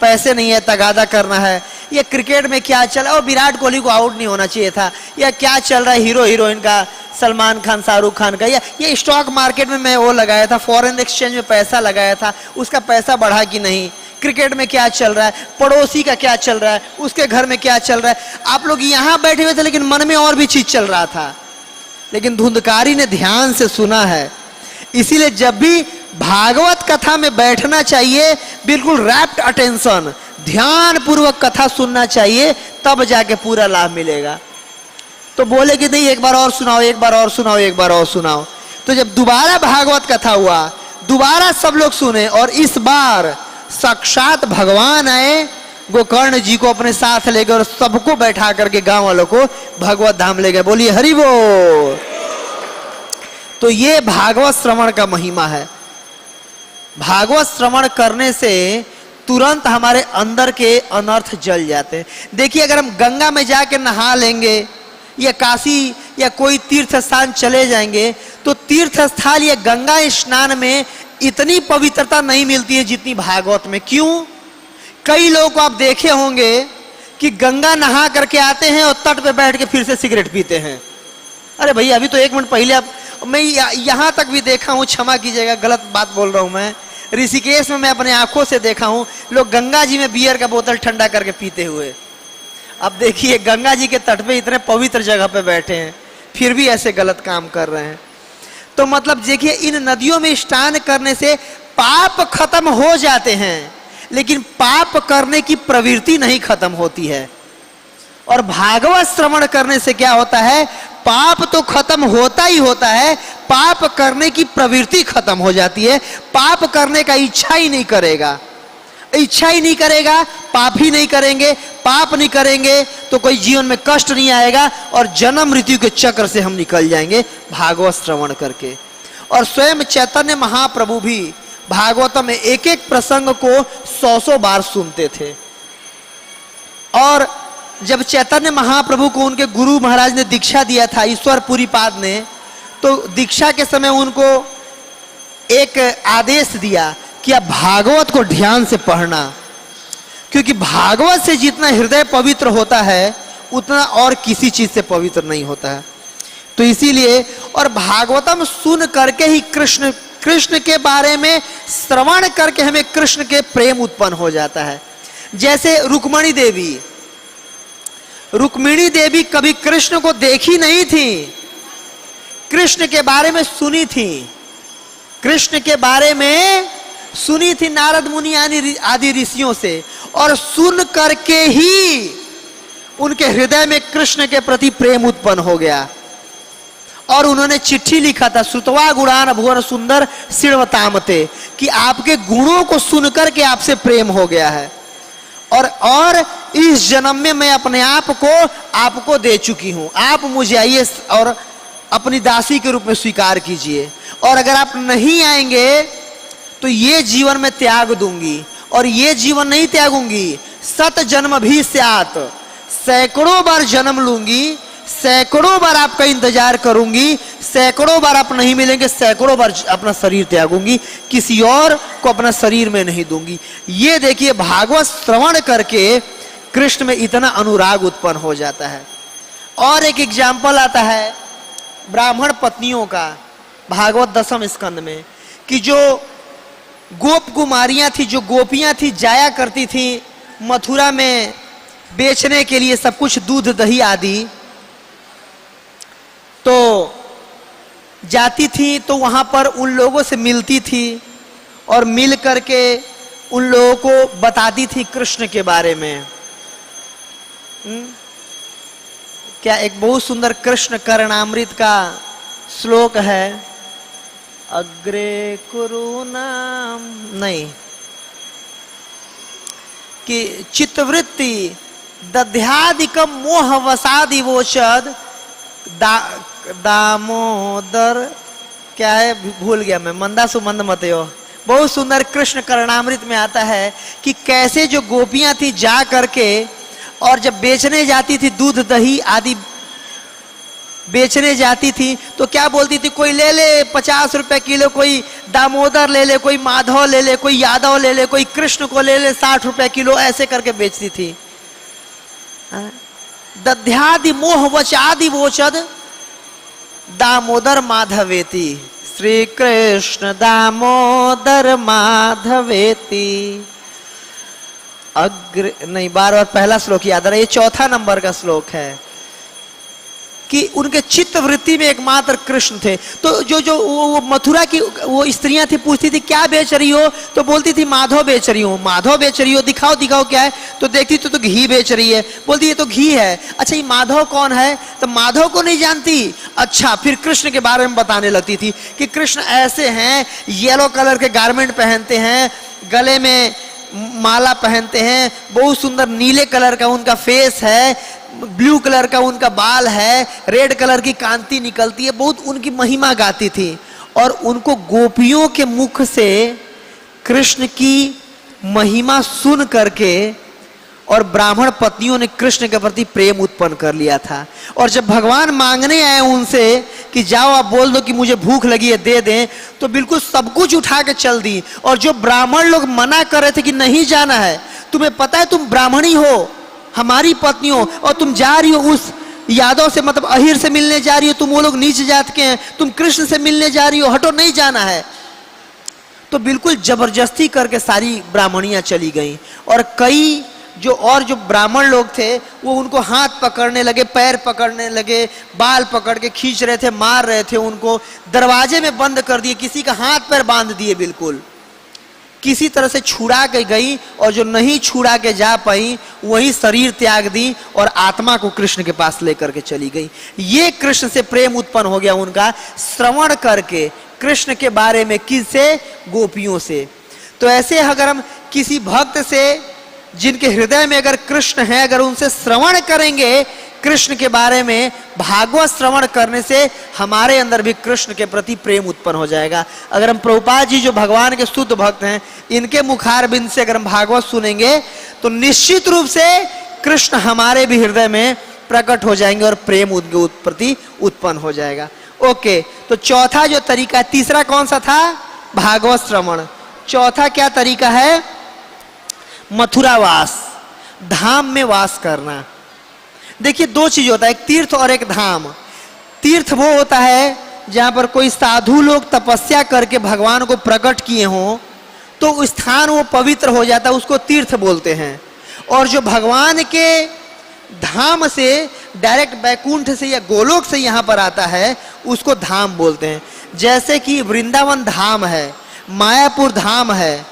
पैसे नहीं है, तगादा करना है। ये क्रिकेट में क्या चल रहा है, और विराट कोहली को आउट नहीं होना चाहिए था, या क्या चल रहा है हीरो हीरोइन का, सलमान खान शाहरुख खान का, या ये स्टॉक मार्केट में मैं वो लगाया था, फॉरेन एक्सचेंज में पैसा लगाया था, उसका पैसा बढ़ा कि नहीं, क्रिकेट में क्या चल रहा है, पड़ोसी का क्या चल रहा है, उसके घर में क्या चल रहा है। आप लोग यहाँ बैठे हुए थे, लेकिन मन में और भी चीज चल रहा था। लेकिन धुंधकारी ने ध्यान से सुना है। इसीलिए जब भी भागवत कथा में बैठना चाहिए, बिल्कुल रैप्ट अटेंशन, ध्यान पूर्वक कथा सुनना चाहिए, तब जाके पूरा लाभ मिलेगा। तो बोले कि नहीं एक बार और सुनाओ, एक बार और सुनाओ, एक बार और सुनाओ। तो जब दोबारा भागवत कथा हुआ, दोबारा सब लोग सुने, और इस बार साक्षात भगवान आए, गोकर्ण जी को अपने साथ ले गए और सबको बैठा करके गांव वालों को भगवत धाम ले गए। बोलिए हरि बोल। तो ये भागवत श्रवण का महिमा है। भागवत श्रवण करने से तुरंत हमारे अंदर के अनर्थ जल जाते हैं। देखिए अगर हम गंगा में जाके नहा लेंगे, या काशी या कोई तीर्थ स्थान चले जाएंगे, तो तीर्थ स्थल या गंगा स्नान में इतनी पवित्रता नहीं मिलती है जितनी भागवत में। क्यों? कई लोग को आप देखे होंगे कि गंगा नहा करके आते हैं और तट पे बैठ के फिर से सिगरेट पीते हैं। अरे भैया अभी तो 1 मिनट पहले आप, मैं यहां तक भी देखा हूं, क्षमा कीजिएगा गलत बात बोल रहा हूं मैं, ऋषिकेश में मैं अपने आंखों से देखा हूं लोग गंगा जी में बियर का बोतल ठंडा करके पीते हुए। अब देखिए गंगा जी के तट पे इतने पवित्र जगह पे बैठे हैं फिर भी ऐसे गलत काम कर रहे हैं। तो मतलब देखिए इन नदियों में स्नान करने से पाप खत्म हो जाते हैं, लेकिन पाप करने की प्रवृत्ति नहीं खत्म होती है। और भागवत श्रवण करने से क्या होता है, पाप तो खत्म होता ही होता है, पाप करने की प्रवृत्ति खत्म हो जाती है। पाप करने का इच्छा ही नहीं करेगा, इच्छा ही नहीं करेगा, पाप ही नहीं करेंगे। पाप नहीं करेंगे तो कोई जीवन में कष्ट नहीं आएगा और जन्म मृत्यु के चक्र से हम निकल जाएंगे भागवत श्रवण करके। और स्वयं चैतन्य महाप्रभु भी भागवतम में एक एक प्रसंग को 100 बार सुनते थे। और जब चैतन्य महाप्रभु को उनके गुरु महाराज ने दीक्षा दिया था, ईश्वर पुरीपाद ने, तो दीक्षा के समय उनको एक आदेश दिया कि आप भागवत को ध्यान से पढ़ना, क्योंकि भागवत से जितना हृदय पवित्र होता है उतना और किसी चीज से पवित्र नहीं होता है। तो इसीलिए और भागवतम सुन करके ही कृष्ण के बारे में श्रवण करके हमें कृष्ण के प्रेम उत्पन्न हो जाता है। जैसे रुक्मिणी देवी कभी कृष्ण को देखी नहीं थी, कृष्ण के बारे में सुनी थी, कृष्ण के बारे में सुनी थी नारद मुनि आदि ऋषियों से, और सुन करके ही उनके हृदय में कृष्ण के प्रति प्रेम उत्पन्न हो गया। और उन्होंने चिट्ठी लिखा था, श्रुतवा गुणान भुवन सुंदर शिणवतामते, कि आपके गुणों को सुनकर के आपसे प्रेम हो गया है। और इस जन्म में मैं अपने आप को आपको दे चुकी हूं, आप मुझे आइए और अपनी दासी के रूप में स्वीकार कीजिए। और अगर आप नहीं आएंगे तो ये जीवन में त्याग दूंगी, और ये जीवन नहीं त्यागूंगी, 7 जन्म भी स्यात, सैकड़ों बार जन्म लूंगी, सैकड़ों बार आपका इंतजार करूंगी, सैकड़ों बार आप नहीं मिलेंगे, सैकड़ों बार अपना शरीर त्यागूंगी, किसी और को अपना शरीर में नहीं दूंगी। ये देखिए भागवत श्रवण करके कृष्ण में इतना अनुराग उत्पन्न हो जाता है। और एक एग्जाम्पल आता है ब्राह्मण पत्नियों का भागवत 10वें स्कंद में, कि जो गोप कुमारियां थी, जो गोपियां थी, जाया करती थी मथुरा में बेचने के लिए सब कुछ, दूध दही आदि, तो जाती थी तो वहां पर उन लोगों से मिलती थी और मिल करके उन लोगों को बताती थी कृष्ण के बारे में। क्या एक बहुत सुंदर कृष्ण करणामृत का श्लोक है, अग्रे कुरु नाम, नहीं, कि चित्तवृत्ति दध्यादिकम मोह वसादि वोचद दामोदर, क्या है भूल गया मैं, मंदा सुमंद मतयो। बहुत सुंदर कृष्ण करणामृत में आता है कि कैसे जो गोपियां थी जा करके और जब बेचने जाती थी, दूध दही आदि बेचने जाती थी, तो क्या बोलती थी, कोई ले ले 50 रुपए किलो, कोई दामोदर ले ले, कोई माधव ले ले, कोई यादव ले ले, कोई कृष्ण को ले ले 60 रुपए किलो, ऐसे करके बेचती थी। दध्यादि मोह वचादि वोचद दामोदर माधवेति, श्री कृष्ण दामोदर माधवेति। अग्र नहीं, बार पहला श्लोक याद आ रहा है, ये 4 नंबर का श्लोक है कि उनके चित्त वृत्ति में एकमात्र कृष्ण थे। तो जो वो मथुरा की वो स्त्रियां थी, पूछती थी क्या बेच रही हो, तो बोलती थी माधव बेच रही हूँ। माधव बेच रही हो, दिखाओ दिखाओ क्या है, तो देखती तो घी बेच रही है, बोलती ये तो घी है। अच्छा ये माधव कौन है, तो माधव को नहीं जानती। अच्छा फिर कृष्ण के बारे में बताने लगती थी कि कृष्ण ऐसे हैं, येलो कलर के गारमेंट पहनते हैं, गले में माला पहनते हैं, बहुत सुंदर नीले कलर का उनका फेस है, ब्लू कलर का उनका बाल है, रेड कलर की कांति निकलती है, बहुत उनकी महिमा गाती थी। और उनको गोपियों के मुख से कृष्ण की महिमा सुन करके और ब्राह्मण पत्नियों ने कृष्ण के प्रति प्रेम उत्पन्न कर लिया था। और जब भगवान मांगने आए उनसे कि जाओ आप बोल दो कि मुझे भूख लगी है दे दें, तो बिल्कुल सब कुछ उठा के चल दी। और जो ब्राह्मण लोग मना कर रहे थे कि नहीं जाना है, तुम्हें पता है तुम ब्राह्मणी हो, हमारी पत्नी हो, और तुम जा रही हो उस यादव से, मतलब अहिर से मिलने जा रही हो, तुम वो लोग नीच जात के हैं, तुम कृष्ण से मिलने जा रही हो, हटो नहीं जाना है। तो बिल्कुल जबरदस्ती करके सारी ब्राह्मणियां चली गईं। और कई जो ब्राह्मण लोग थे वो उनको हाथ पकड़ने लगे, पैर पकड़ने लगे, बाल पकड़ के खींच रहे थे, मार रहे थे उनको, दरवाजे में बंद कर दिए, किसी का हाथ पैर बांध दिए, बिल्कुल किसी तरह से छुड़ा के गई। और जो नहीं छुड़ा के जा पाई वही शरीर त्याग दी और आत्मा को कृष्ण के पास लेकर के चली गई। ये कृष्ण से प्रेम उत्पन्न हो गया उनका, श्रवण करके कृष्ण के बारे में, किससे? गोपियों से। तो ऐसे अगर हम किसी भक्त से जिनके हृदय में अगर कृष्ण है, अगर उनसे श्रवण करेंगे कृष्ण के बारे में, भागवत श्रवण करने से हमारे अंदर भी कृष्ण के प्रति प्रेम उत्पन्न हो जाएगा। अगर हम प्रभुपाद जी जो भगवान के शुद्ध भक्त हैं, इनके मुखारबिंद से अगर हम भागवत सुनेंगे तो निश्चित रूप से कृष्ण हमारे भी हृदय में प्रकट हो जाएंगे और प्रेम उनके प्रति उत्पन्न हो जाएगा। ओके, तो चौथा जो तरीका, तीसरा कौन सा था? भागवत श्रवण। चौथा क्या तरीका है? मथुरावास, धाम में वास करना। देखिए दो चीज होता है, एक तीर्थ और एक धाम। तीर्थ वो होता है जहां पर कोई साधु लोग तपस्या करके भगवान को प्रकट किए हों, तो स्थान वो पवित्र हो जाता है, उसको तीर्थ बोलते हैं। और जो भगवान के धाम से डायरेक्ट बैकुंठ से या गोलोक से यहाँ पर आता है, उसको धाम बोलते हैं। जैसे कि वृंदावन धाम है, मायापुर धाम है,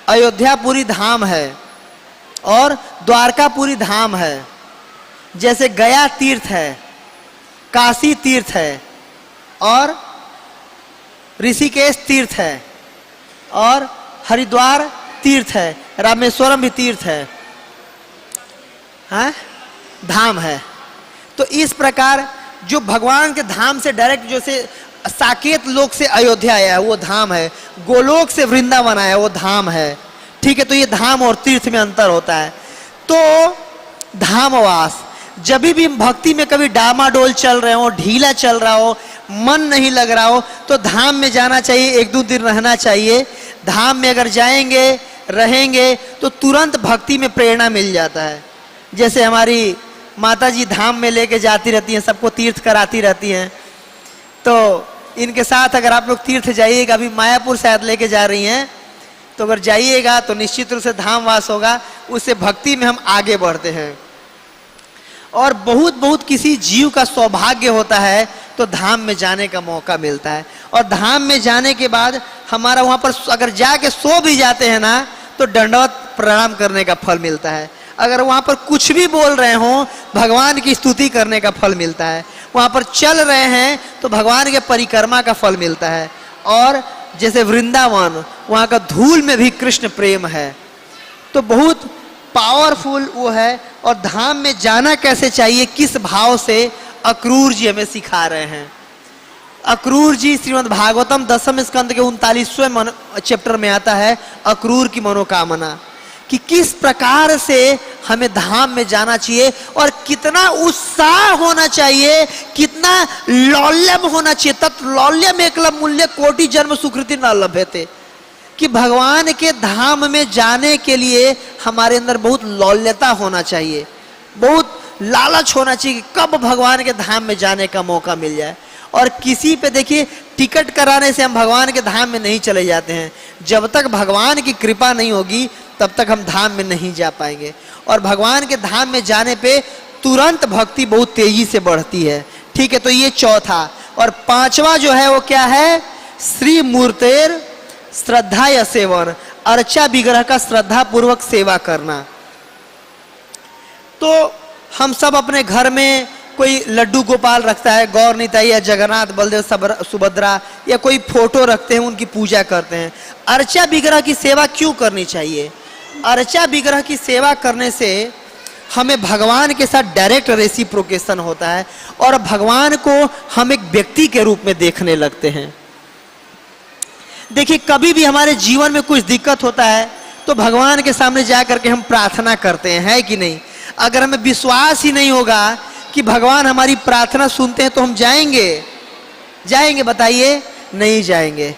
अयोध्यापुरी धाम है और द्वारकापुरी धाम है। जैसे गया तीर्थ है, काशी तीर्थ है और ऋषिकेश तीर्थ है और हरिद्वार तीर्थ है, रामेश्वरम भी तीर्थ है, हाँ धाम है। तो इस प्रकार जो भगवान के धाम से डायरेक्ट, जैसे साकेत लोक से अयोध्या आया है वो धाम है, गोलोक से वृंदावन आया वो धाम है। ठीक है, तो ये धाम और तीर्थ में अंतर होता है। तो धामवास, जब भी हम भक्ति में कभी डामाडोल चल रहे हो, ढीला चल रहा हो, मन नहीं लग रहा हो, तो धाम में जाना चाहिए, एक दो दिन रहना चाहिए। धाम में अगर जाएंगे रहेंगे तो तुरंत भक्ति में प्रेरणा मिल जाता है। जैसे हमारी माता जी धाम में लेके जाती रहती हैं, सबको तीर्थ कराती रहती हैं, तो इनके साथ अगर आप लोग तीर्थ जाइएगा, अभी मायापुर शायद लेके जा रही हैं, तो अगर जाइएगा तो निश्चित रूप से धाम वास होगा, उससे भक्ति में हम आगे बढ़ते हैं। और बहुत बहुत किसी जीव का सौभाग्य होता है तो धाम में जाने का मौका मिलता है। और धाम में जाने के बाद हमारा वहाँ पर अगर जाके सो भी जाते हैं ना, तो दंडवत प्रणाम करने का फल मिलता है। अगर वहाँ पर कुछ भी बोल रहे हों, भगवान की स्तुति करने का फल मिलता है। वहाँ पर चल रहे हैं तो भगवान के परिक्रमा का फल मिलता है। और जैसे वृंदावन, वहाँ का धूल में भी कृष्ण प्रेम है, तो बहुत पावरफुल वो है। और धाम में जाना कैसे चाहिए, किस भाव से, अक्रूर जी हमें सिखा रहे हैं। अक्रूर जी श्रीमद् भागवतम 10वें स्कंद के 39वें चैप्टर में आता है अक्रूर की मनोकामना, कि किस प्रकार से हमें धाम में जाना चाहिए और कितना उत्साह होना चाहिए, कितना लौल्यम होना चाहिए। तत् लौल्यम एकलम मूल्य कोटि जन्म सुकृति न लभ्यते, कि भगवान के धाम में जाने के लिए हमारे अंदर बहुत लौल्यता होना चाहिए, बहुत लालच होना चाहिए कि कब भगवान के धाम में जाने का मौका मिल जाए। और किसी पे देखिए टिकट कराने से हम भगवान के धाम में नहीं चले जाते हैं। जब तक भगवान की कृपा नहीं होगी तब तक हम धाम में नहीं जा पाएंगे। और भगवान के धाम में जाने पे तुरंत भक्ति बहुत तेजी से बढ़ती है। ठीक है, तो ये चौथा। और पांचवा जो है वो क्या है? श्री मूर्तेर श्रद्धा या सेवन, अर्चा विग्रह का श्रद्धा पूर्वक सेवा करना। तो हम सब अपने घर में कोई लड्डू गोपाल रखता है, गौर निताई या जगन्नाथ बलदेव सुभद्रा, या कोई फोटो रखते हैं, उनकी पूजा करते हैं। अर्चा विग्रह की सेवा क्यों करनी चाहिए? अर्चा विग्रह की सेवा करने से हमें भगवान के साथ डायरेक्ट रेसिप्रोकेशन होता है और भगवान को हम एक व्यक्ति के रूप में देखने लगते हैं। देखिए, कभी भी हमारे जीवन में कुछ दिक्कत होता है तो भगवान के सामने जा करके हम प्रार्थना करते हैं, है कि नहीं? अगर हमें विश्वास ही नहीं होगा कि भगवान हमारी प्रार्थना सुनते हैं तो हम जाएंगे? जाएंगे? बताइए, नहीं जाएंगे।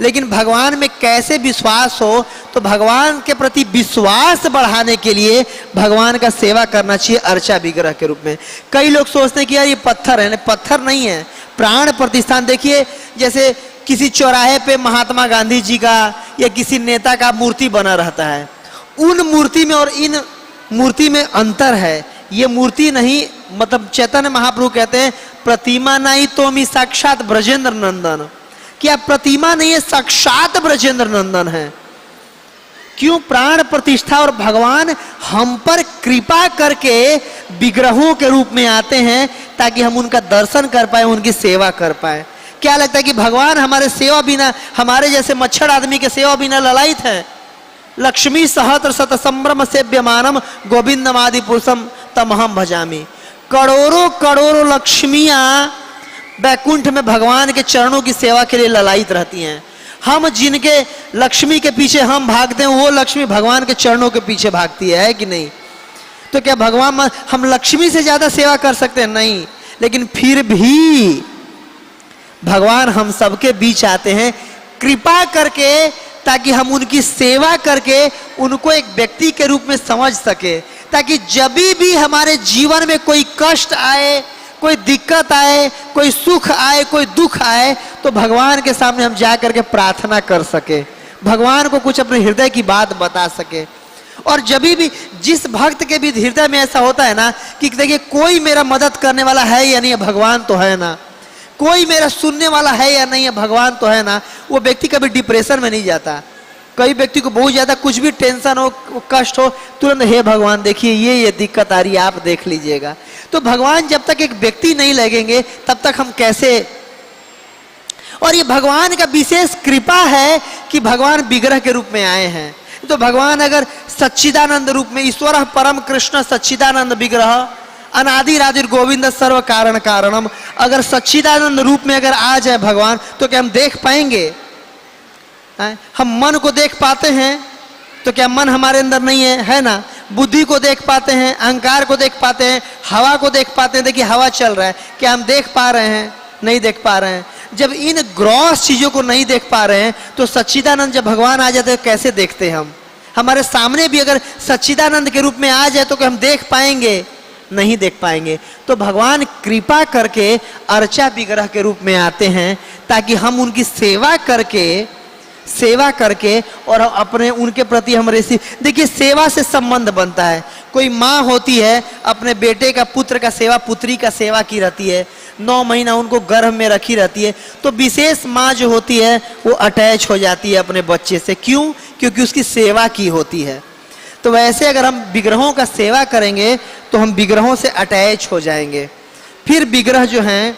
लेकिन भगवान में कैसे विश्वास हो? तो भगवान के प्रति विश्वास बढ़ाने के लिए भगवान का सेवा करना चाहिए अर्चा विग्रह के रूप में। कई लोग सोचते हैं कि यार ये पत्थर है, पत्थर नहीं है, प्राण प्रतिष्ठान। देखिए, जैसे किसी चौराहे पे महात्मा गांधी जी का या किसी नेता का मूर्ति बना रहता है, उन मूर्ति में और इन मूर्ति में अंतर है। ये मूर्ति नहीं, मतलब चैतन्य महाप्रभु कहते हैं प्रतिमा नहीं तो मी साक्षात ब्रजेंद्र नंदन। क्या प्रतिमा नहीं है, साक्षात ब्रजेंद्र नंदन है। क्यों? प्राण प्रतिष्ठा। और भगवान हम पर कृपा करके विग्रहों के रूप में आते हैं ताकि हम उनका दर्शन कर पाए, उनकी सेवा कर पाए। क्या लगता है कि भगवान हमारे सेवा बिना, हमारे जैसे मच्छर आदमी के सेवा बिना ललायित है? लक्ष्मी सहस्र शत संभ्रम सेव्यमानम गोविंदमादि पुरुषम तमहम भजामी। करोड़ों करोड़ों लक्ष्मियां वैकुंठ में भगवान के चरणों की सेवा के लिए ललायित रहती हैं। हम जिनके लक्ष्मी के पीछे हम भागते हैं, वो लक्ष्मी भगवान के चरणों के पीछे भागती है कि नहीं? तो क्या भगवान, हम लक्ष्मी से ज्यादा सेवा कर सकते हैं? नहीं। लेकिन फिर भी भगवान हम सबके बीच आते हैं कृपा करके, ताकि हम उनकी सेवा करके उनको एक व्यक्ति के रूप में समझ सके, ताकि जब भी हमारे जीवन में कोई कष्ट आए, कोई दिक्कत आए, कोई सुख आए, कोई दुख आए, तो भगवान के सामने हम जा करके प्रार्थना कर सके, भगवान को कुछ अपने हृदय की बात बता सके। और जब भी जिस भक्त के भी हृदय में ऐसा होता है ना कि देखिए कोई मेरा मदद करने वाला है या नहीं है, भगवान तो है ना, कोई मेरा सुनने वाला है या नहीं है, भगवान तो है ना, वो व्यक्ति कभी डिप्रेशन में नहीं जाता। कई व्यक्ति को बहुत ज्यादा कुछ भी टेंशन हो, कष्ट हो, तुरंत हे भगवान देखिए ये दिक्कत आ रही है, आप देख लीजिएगा। तो भगवान जब तक एक व्यक्ति नहीं लगेंगे तब तक हम कैसे? और ये भगवान का विशेष कृपा है कि भगवान विग्रह के रूप में आए हैं। तो भगवान अगर सच्चिदानंद रूप में, ईश्वर परम कृष्ण सच्चिदानंद विग्रह अनादि राधिर गोविंद सर्व कारण कारणम, अगर सच्चिदानंद रूप में अगर आ जाए भगवान, तो क्या हम देख पाएंगे? हम मन को देख पाते हैं, तो क्या मन हमारे अंदर नहीं है? है ना। बुद्धि को देख पाते हैं, अहंकार को देख पाते हैं, हवा को देख पाते हैं। देखिए हवा चल रहा है, क्या हम देख पा रहे हैं? नहीं देख पा रहे हैं। जब इन ग्रॉस चीजों को नहीं देख पा रहे हैं, तो सच्चिदानंद जब भगवान आ जाते हैं कैसे देखते हैं हम? हमारे सामने भी अगर सच्चिदानंद के रूप में आ जाए तो क्या हम देख पाएंगे? नहीं देख पाएंगे। तो भगवान कृपा करके अर्चा विग्रह के रूप में आते हैं ताकि हम उनकी सेवा करके और अपने उनके प्रति हम देखिए सेवा से संबंध बनता है। कोई माँ होती है, अपने बेटे का, पुत्र का सेवा, पुत्री का सेवा की रहती है, 9 महीना उनको गर्भ में रखी रहती है, तो विशेष माँ जो होती है वो अटैच हो जाती है अपने बच्चे से। क्यों? क्योंकि उसकी सेवा की होती है। तो वैसे अगर हम विग्रहों का सेवा करेंगे तो हम विग्रहों से अटैच हो जाएंगे। फिर विग्रह जो हैं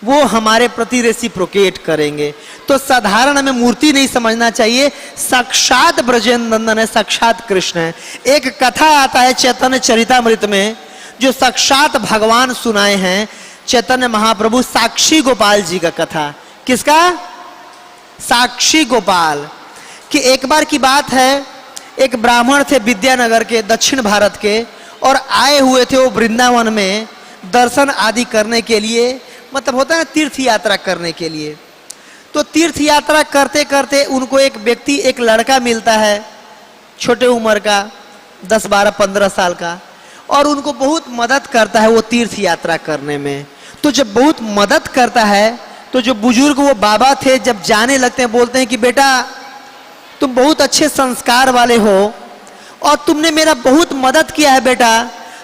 वो हमारे प्रति रेसिप्रोकेट करेंगे। तो साधारण हमें मूर्ति नहीं समझना चाहिए, साक्षात ब्रजेंद्र नंदन है, साक्षात कृष्ण है। एक कथा आता है चैतन्य चरितामृत में, जो साक्षात भगवान सुनाए हैं चैतन्य महाप्रभु, साक्षी गोपाल जी का कथा। किसका? साक्षी गोपाल की। एक बार की बात है, एक ब्राह्मण थे विद्यानगर के, दक्षिण भारत के, और आए हुए थे वो वृंदावन में दर्शन आदि करने के लिए, मतलब होता है तीर्थ यात्रा करने के लिए। तो तीर्थ यात्रा करते करते उनको एक व्यक्ति, एक लड़का मिलता है छोटे उम्र का, 10, 12, 15 साल का, और उनको बहुत मदद करता है वो तीर्थ यात्रा करने में। तो जब बहुत मदद करता है तो जो बुजुर्ग वो बाबा थे जब जाने लगते हैं, बोलते हैं कि बेटा तुम बहुत अच्छे संस्कार वाले हो और तुमने मेरा बहुत मदद किया है बेटा,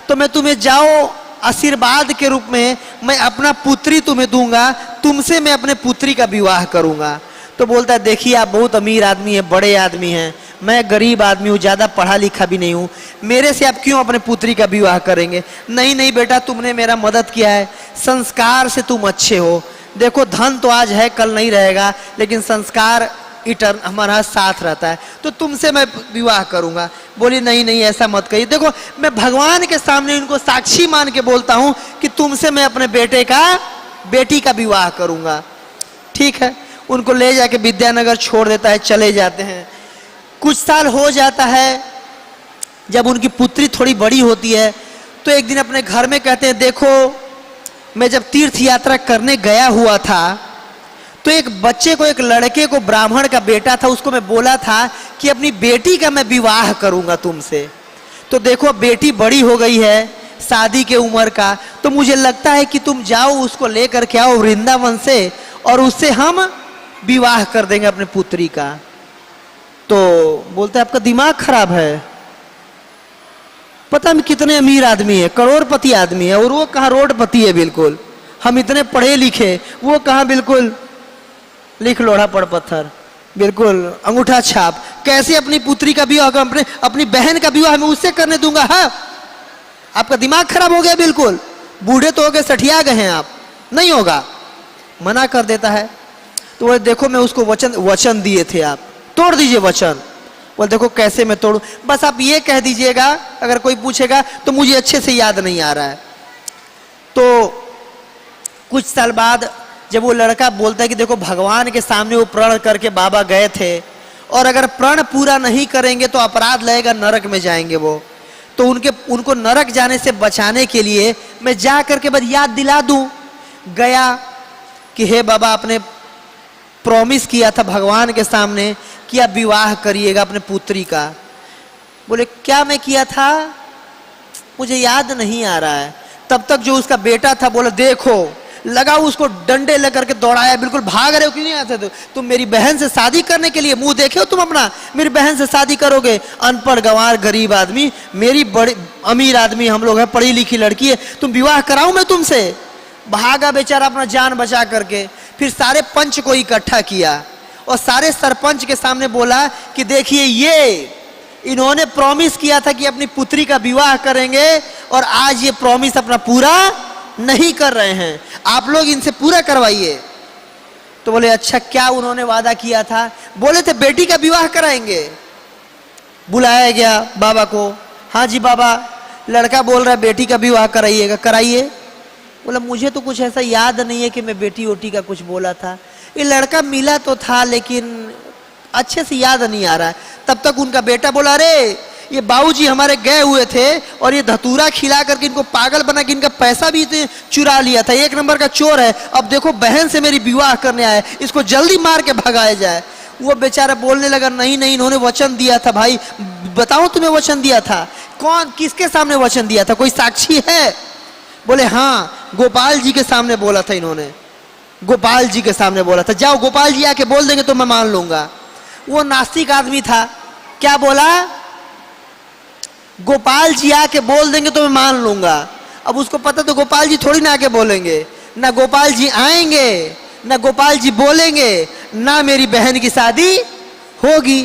तो मैं तुम्हें जाओ आशीर्वाद के रूप में मैं अपना पुत्री तुम्हें दूंगा, तुमसे मैं अपने पुत्री का विवाह करूंगा। तो बोलता है देखिए आप बहुत अमीर आदमी है, बड़े आदमी हैं, मैं गरीब आदमी हूँ, ज़्यादा पढ़ा लिखा भी नहीं हूँ, मेरे से आप क्यों अपने पुत्री का विवाह करेंगे? नहीं नहीं बेटा, तुमने मेरा मदद किया है, संस्कार से तुम अच्छे हो, देखो धन तो आज है कल नहीं रहेगा, लेकिन संस्कार इटर्न हमारा साथ रहता है, तो तुमसे मैं विवाह करूंगा। बोली नहीं नहीं ऐसा मत कहिए, देखो मैं भगवान के सामने इनको साक्षी मान के बोलता हूं कि तुमसे मैं अपने बेटी का विवाह करूंगा। ठीक है, उनको ले जाके विद्यानगर छोड़ देता है, चले जाते हैं। कुछ साल हो जाता है, जब उनकी पुत्री थोड़ी बड़ी होती है तो एक दिन अपने घर में कहते हैं देखो मैं जब तीर्थ यात्रा करने गया हुआ था तो एक बच्चे को, एक लड़के को, ब्राह्मण का बेटा था, उसको मैं बोला था कि अपनी बेटी का मैं विवाह करूंगा तुमसे। तो देखो बेटी बड़ी हो गई है, शादी के उम्र का, तो मुझे लगता है कि तुम जाओ उसको लेकर के आओ वृंदावन से और उससे हम विवाह कर देंगे अपने पुत्री का। तो बोलते आपका दिमाग खराब है, पता नहीं कितने अमीर आदमी है, करोड़पति आदमी है, और वो कहाँ रोडपति है बिल्कुल। हम इतने पढ़े लिखे, वो कहाँ बिल्कुल लिख लोढ़ा पढ़ पत्थर, बिल्कुल अंगूठा छाप। कैसे अपनी पुत्री का विवाह, अपनी बहन का विवाह मैं उससे करने दूंगा? हाँ, आपका दिमाग खराब हो गया बिल्कुल, बूढ़े तो हो गए, सठिया गए हैं आप, नहीं होगा, मना कर देता है। तो वो देखो मैं उसको वचन दिए थे, आप तोड़ दीजिए वचन। बोल देखो कैसे मैं तोड़ू, बस आप ये कह दीजिएगा, अगर कोई पूछेगा तो मुझे अच्छे से याद नहीं आ रहा है। तो कुछ साल बाद जब वो लड़का बोलता है कि देखो भगवान के सामने वो प्रण करके बाबा गए थे, और अगर प्रण पूरा नहीं करेंगे तो अपराध लगेगा, नरक में जाएंगे वो, तो उनको नरक जाने से बचाने के लिए मैं जा करके बस याद दिला दूं। गया कि हे बाबा, आपने प्रॉमिस किया था भगवान के सामने कि आप विवाह करिएगा अपने पुत्री का। बोले क्या मैं किया था, मुझे याद नहीं आ रहा है। तब तक जो उसका बेटा था बोला देखो, लगा उसको डंडे लेकर के दौड़ाया, बिल्कुल भाग रहे हो क्यों नहीं आते थे तुम मेरी बहन से शादी करने के लिए, मुंह देखे हो तुम अपना, मेरी बहन से शादी करोगे? अनपढ़ गंवार गरीब आदमी, मेरी बड़ी अमीर आदमी हम लोग हैं, पढ़ी लिखी लड़की है, तुम विवाह कराऊं मैं तुमसे? भागा बेचारा अपना जान बचा करके। फिर सारे पंच को इकट्ठा किया और सारे सरपंच के सामने बोला कि देखिए ये इन्होंने प्रॉमिस किया था कि अपनी पुत्री का विवाह करेंगे और आज ये प्रॉमिस अपना पूरा नहीं कर रहे हैं, आप लोग इनसे पूरा करवाइए। तो बोले अच्छा क्या उन्होंने वादा किया था? बोले थे बेटी का विवाह कराएंगे। बुलाया गया बाबा को, हाँ जी बाबा, लड़का बोल रहा है बेटी का विवाह कराइएगा, कराइए। बोला मुझे तो कुछ ऐसा याद नहीं है कि मैं बेटी ओटी का कुछ बोला था, ये लड़का मिला तो था लेकिन अच्छे से याद नहीं आ रहा है। तब तक उनका बेटा बोला अरे ये बाबूजी हमारे गए हुए थे और ये धतूरा खिला करके इनको पागल बना के इनका पैसा भी चुरा लिया था, एक नंबर का चोर है, अब देखो बहन से मेरी विवाह करने आए, इसको जल्दी मार के भगाया जाए। वो बेचारा बोलने लगा नहीं नहीं, इन्होंने वचन दिया था भाई, बताओ तुम्हें वचन दिया था? कौन, किसके सामने वचन दिया था, कोई साक्षी है? बोले हाँ, गोपाल जी के सामने बोला था इन्होंने, गोपाल जी के सामने बोला था, जाओ गोपाल जी आके बोल देंगे तो मैं मान लूंगा। वो नास्तिक आदमी था, क्या बोला? गोपाल जी आके बोल देंगे तो मैं मान लूंगा। अब उसको पता तो गोपाल जी थोड़ी ना आके बोलेंगे, ना गोपाल जी आएंगे, ना गोपाल जी बोलेंगे, ना मेरी बहन की शादी होगी।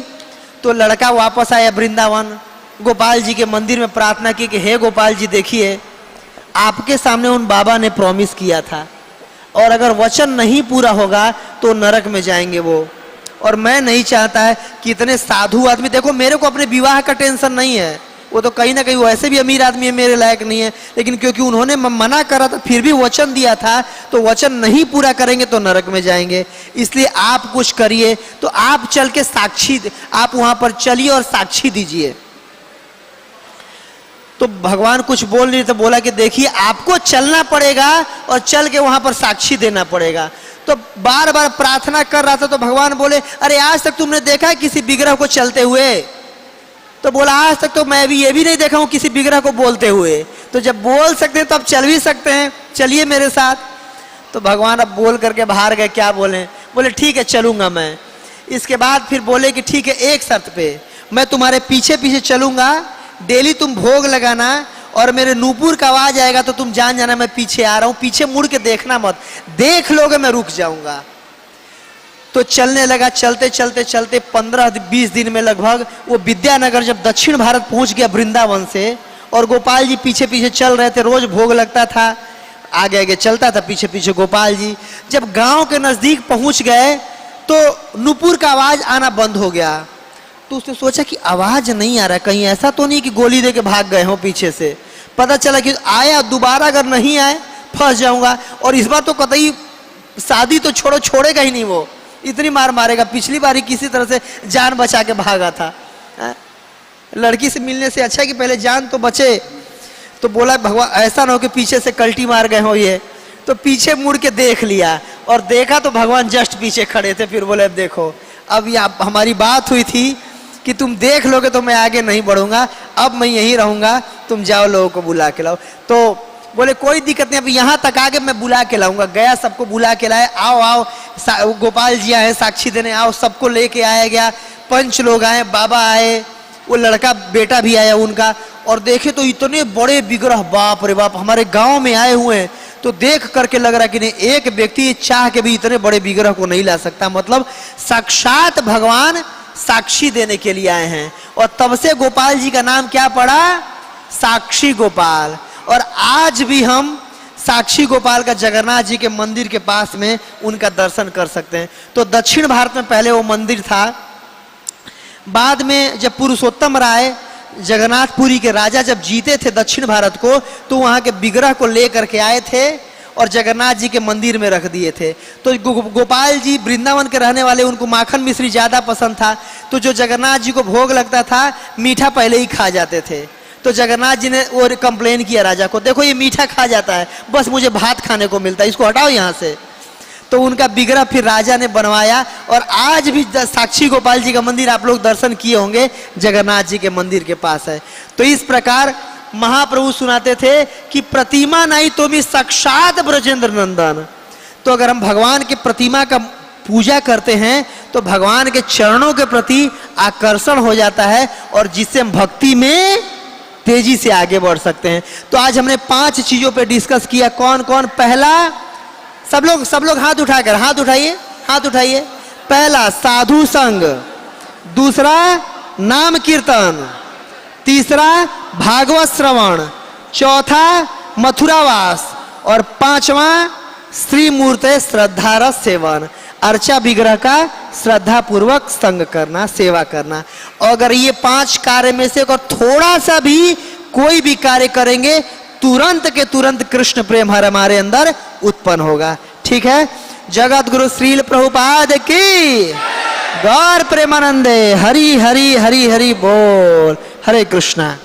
तो लड़का वापस आया वृंदावन, गोपाल जी के मंदिर में प्रार्थना की कि हे गोपाल जी देखिए, आपके सामने उन बाबा ने प्रॉमिस किया था और अगर वचन नहीं पूरा होगा तो नरक में जाएंगे वो, और मैं नहीं चाहता है कि इतने साधु आदमी, देखो मेरे को अपने विवाह का टेंशन नहीं है, वो तो कहीं ना कहीं वैसे भी अमीर आदमी है, मेरे लायक नहीं है, लेकिन क्योंकि उन्होंने मना करा था फिर भी वचन दिया था, तो वचन नहीं पूरा करेंगे तो नरक में जाएंगे, इसलिए आप कुछ करिए। तो आप चल के साक्षी, आप वहां पर चलिए और साक्षी दीजिए। तो भगवान कुछ बोल नहीं, तो बोला कि देखिए आपको चलना पड़ेगा और चल के वहां पर साक्षी देना पड़ेगा। तो बार बार प्रार्थना कर रहा था, तो भगवान बोले अरे आज तक तुमने देखा है किसी विग्रह को चलते हुए? तो बोला आज तक तो मैं भी ये भी नहीं देखा हूं किसी विग्रह को बोलते हुए। तो जब बोल सकते हैं तो अब चल भी सकते हैं, चलिए मेरे साथ। तो भगवान अब बोल करके बाहर गए, क्या बोले? बोले ठीक है चलूंगा मैं। इसके बाद फिर बोले कि ठीक है एक शर्त पे, मैं तुम्हारे पीछे पीछे चलूंगा, डेली तुम भोग लगाना और मेरे नूपुर का आवाज आएगा तो तुम जान जाना मैं पीछे आ रहा हूं, पीछे मुड़ के देखना मत, देख लोगे मैं रुक जाऊंगा। तो चलने लगा, चलते चलते चलते 15-20 दिन में लगभग वो विद्यानगर जब दक्षिण भारत पहुंच गया वृंदावन से, और गोपाल जी पीछे पीछे चल रहे थे, रोज भोग लगता था, आगे आगे चलता था पीछे पीछे गोपाल जी। जब गांव के नजदीक पहुंच गए तो नूपुर का आवाज आना बंद हो गया। तो उसने सोचा कि आवाज नहीं आ रहा, कहीं ऐसा तो नहीं कि गोली दे के भाग गए हो पीछे से। पता चला कि आया, दोबारा अगर नहीं आए फंस जाऊंगा, और इस बार तो कतई शादी तो छोड़ो, छोड़ेगा ही नहीं, वो इतनी मार मारेगा। पिछली बार ही किसी तरह से जान बचा के भागा था। लड़की से मिलने से अच्छा कि पहले जान तो बचे। तो बोला भगवान ऐसा ना हो कि पीछे से कल्टी मार गए हो ये। तो पीछे मुड़ के देख लिया और देखा तो भगवान जस्ट पीछे खड़े थे। फिर बोले अब देखो, अब ये हमारी बात हुई थी कि तुम देख लोगे तो मैं आगे नहीं बढ़ूंगा, अब मैं यहीं रहूंगा, तुम जाओ लोगों को बुला के लाओ। तो बोले कोई दिक्कत नहीं, अब यहाँ तक आगे मैं बुला के लाऊंगा। गया, सबको बुला के लाए, आओ आओ गोपाल जी आए साक्षी देने, आओ। सबको लेके आया गया, पंच लोग आए, बाबा आए, वो लड़का बेटा भी आया उनका। और देखे तो इतने बड़े विग्रह, बाप रे बाप, हमारे गांव में आए हुए हैं। तो देख करके लग रहा कि नहीं, एक व्यक्ति चाह के भी इतने बड़े विग्रह को नहीं ला सकता। मतलब साक्षात भगवान साक्षी देने के लिए आए हैं। और तब से गोपाल जी का नाम क्या पड़ा? साक्षी गोपाल। और आज भी हम साक्षी गोपाल का जगन्नाथ जी के मंदिर के पास में उनका दर्शन कर सकते हैं। तो दक्षिण भारत में पहले वो मंदिर था। बाद में जब पुरुषोत्तम राय जगन्नाथपुरी के राजा जब जीते थे दक्षिण भारत को, तो वहां के विग्रह को लेकर के आए थे और जगन्नाथ जी के मंदिर में रख दिए थे। तो गोपाल जी वृंदावन के रहने वाले, उनको माखन मिश्री ज्यादा पसंद था। तो जो जगन्नाथ जी को भोग लगता था, मीठा पहले ही खा जाते थे। तो जगन्नाथ जी ने वो कंप्लेन किया राजा को, देखो ये मीठा खा जाता है, बस मुझे भात खाने को मिलता है, इसको हटाओ यहाँ से। तो उनका विग्रह फिर राजा ने बनवाया। और आज भी साक्षी गोपाल जी का मंदिर आप लोग दर्शन किए होंगे, जगन्नाथ जी के मंदिर के पास है। तो इस प्रकार महाप्रभु सुनाते थे कि प्रतिमा नहीं तो भी साक्षात ब्रजेंद्र नंदन। तो अगर हम भगवान के प्रतिमा का पूजा करते हैं तो भगवान के चरणों के प्रति आकर्षण हो जाता है, और जिससे हम भक्ति में तेजी से आगे बढ़ सकते हैं। तो आज हमने 5 चीजों पे डिस्कस किया। कौन कौन? पहला, सब लोग हाथ उठाकर, हाथ उठाइए, हाथ उठाइए। पहला साधु संग, दूसरा नाम कीर्तन, तीसरा भागवत श्रवण, चौथा मथुरावास, और 5वां श्री मूर्ति श्रद्धारस सेवन, अर्चा विग्रह का श्रद्धा पूर्वक संग करना, सेवा करना। अगर ये 5 कार्य में से अगर थोड़ा सा भी कोई भी कार्य करेंगे, तुरंत के तुरंत कृष्ण प्रेम हमारे अंदर उत्पन्न होगा। ठीक है। जगत गुरु श्रील प्रभुपाद की गौर प्रेमानंदे। हरि हरि हरि हरि बोल। हरे कृष्णा।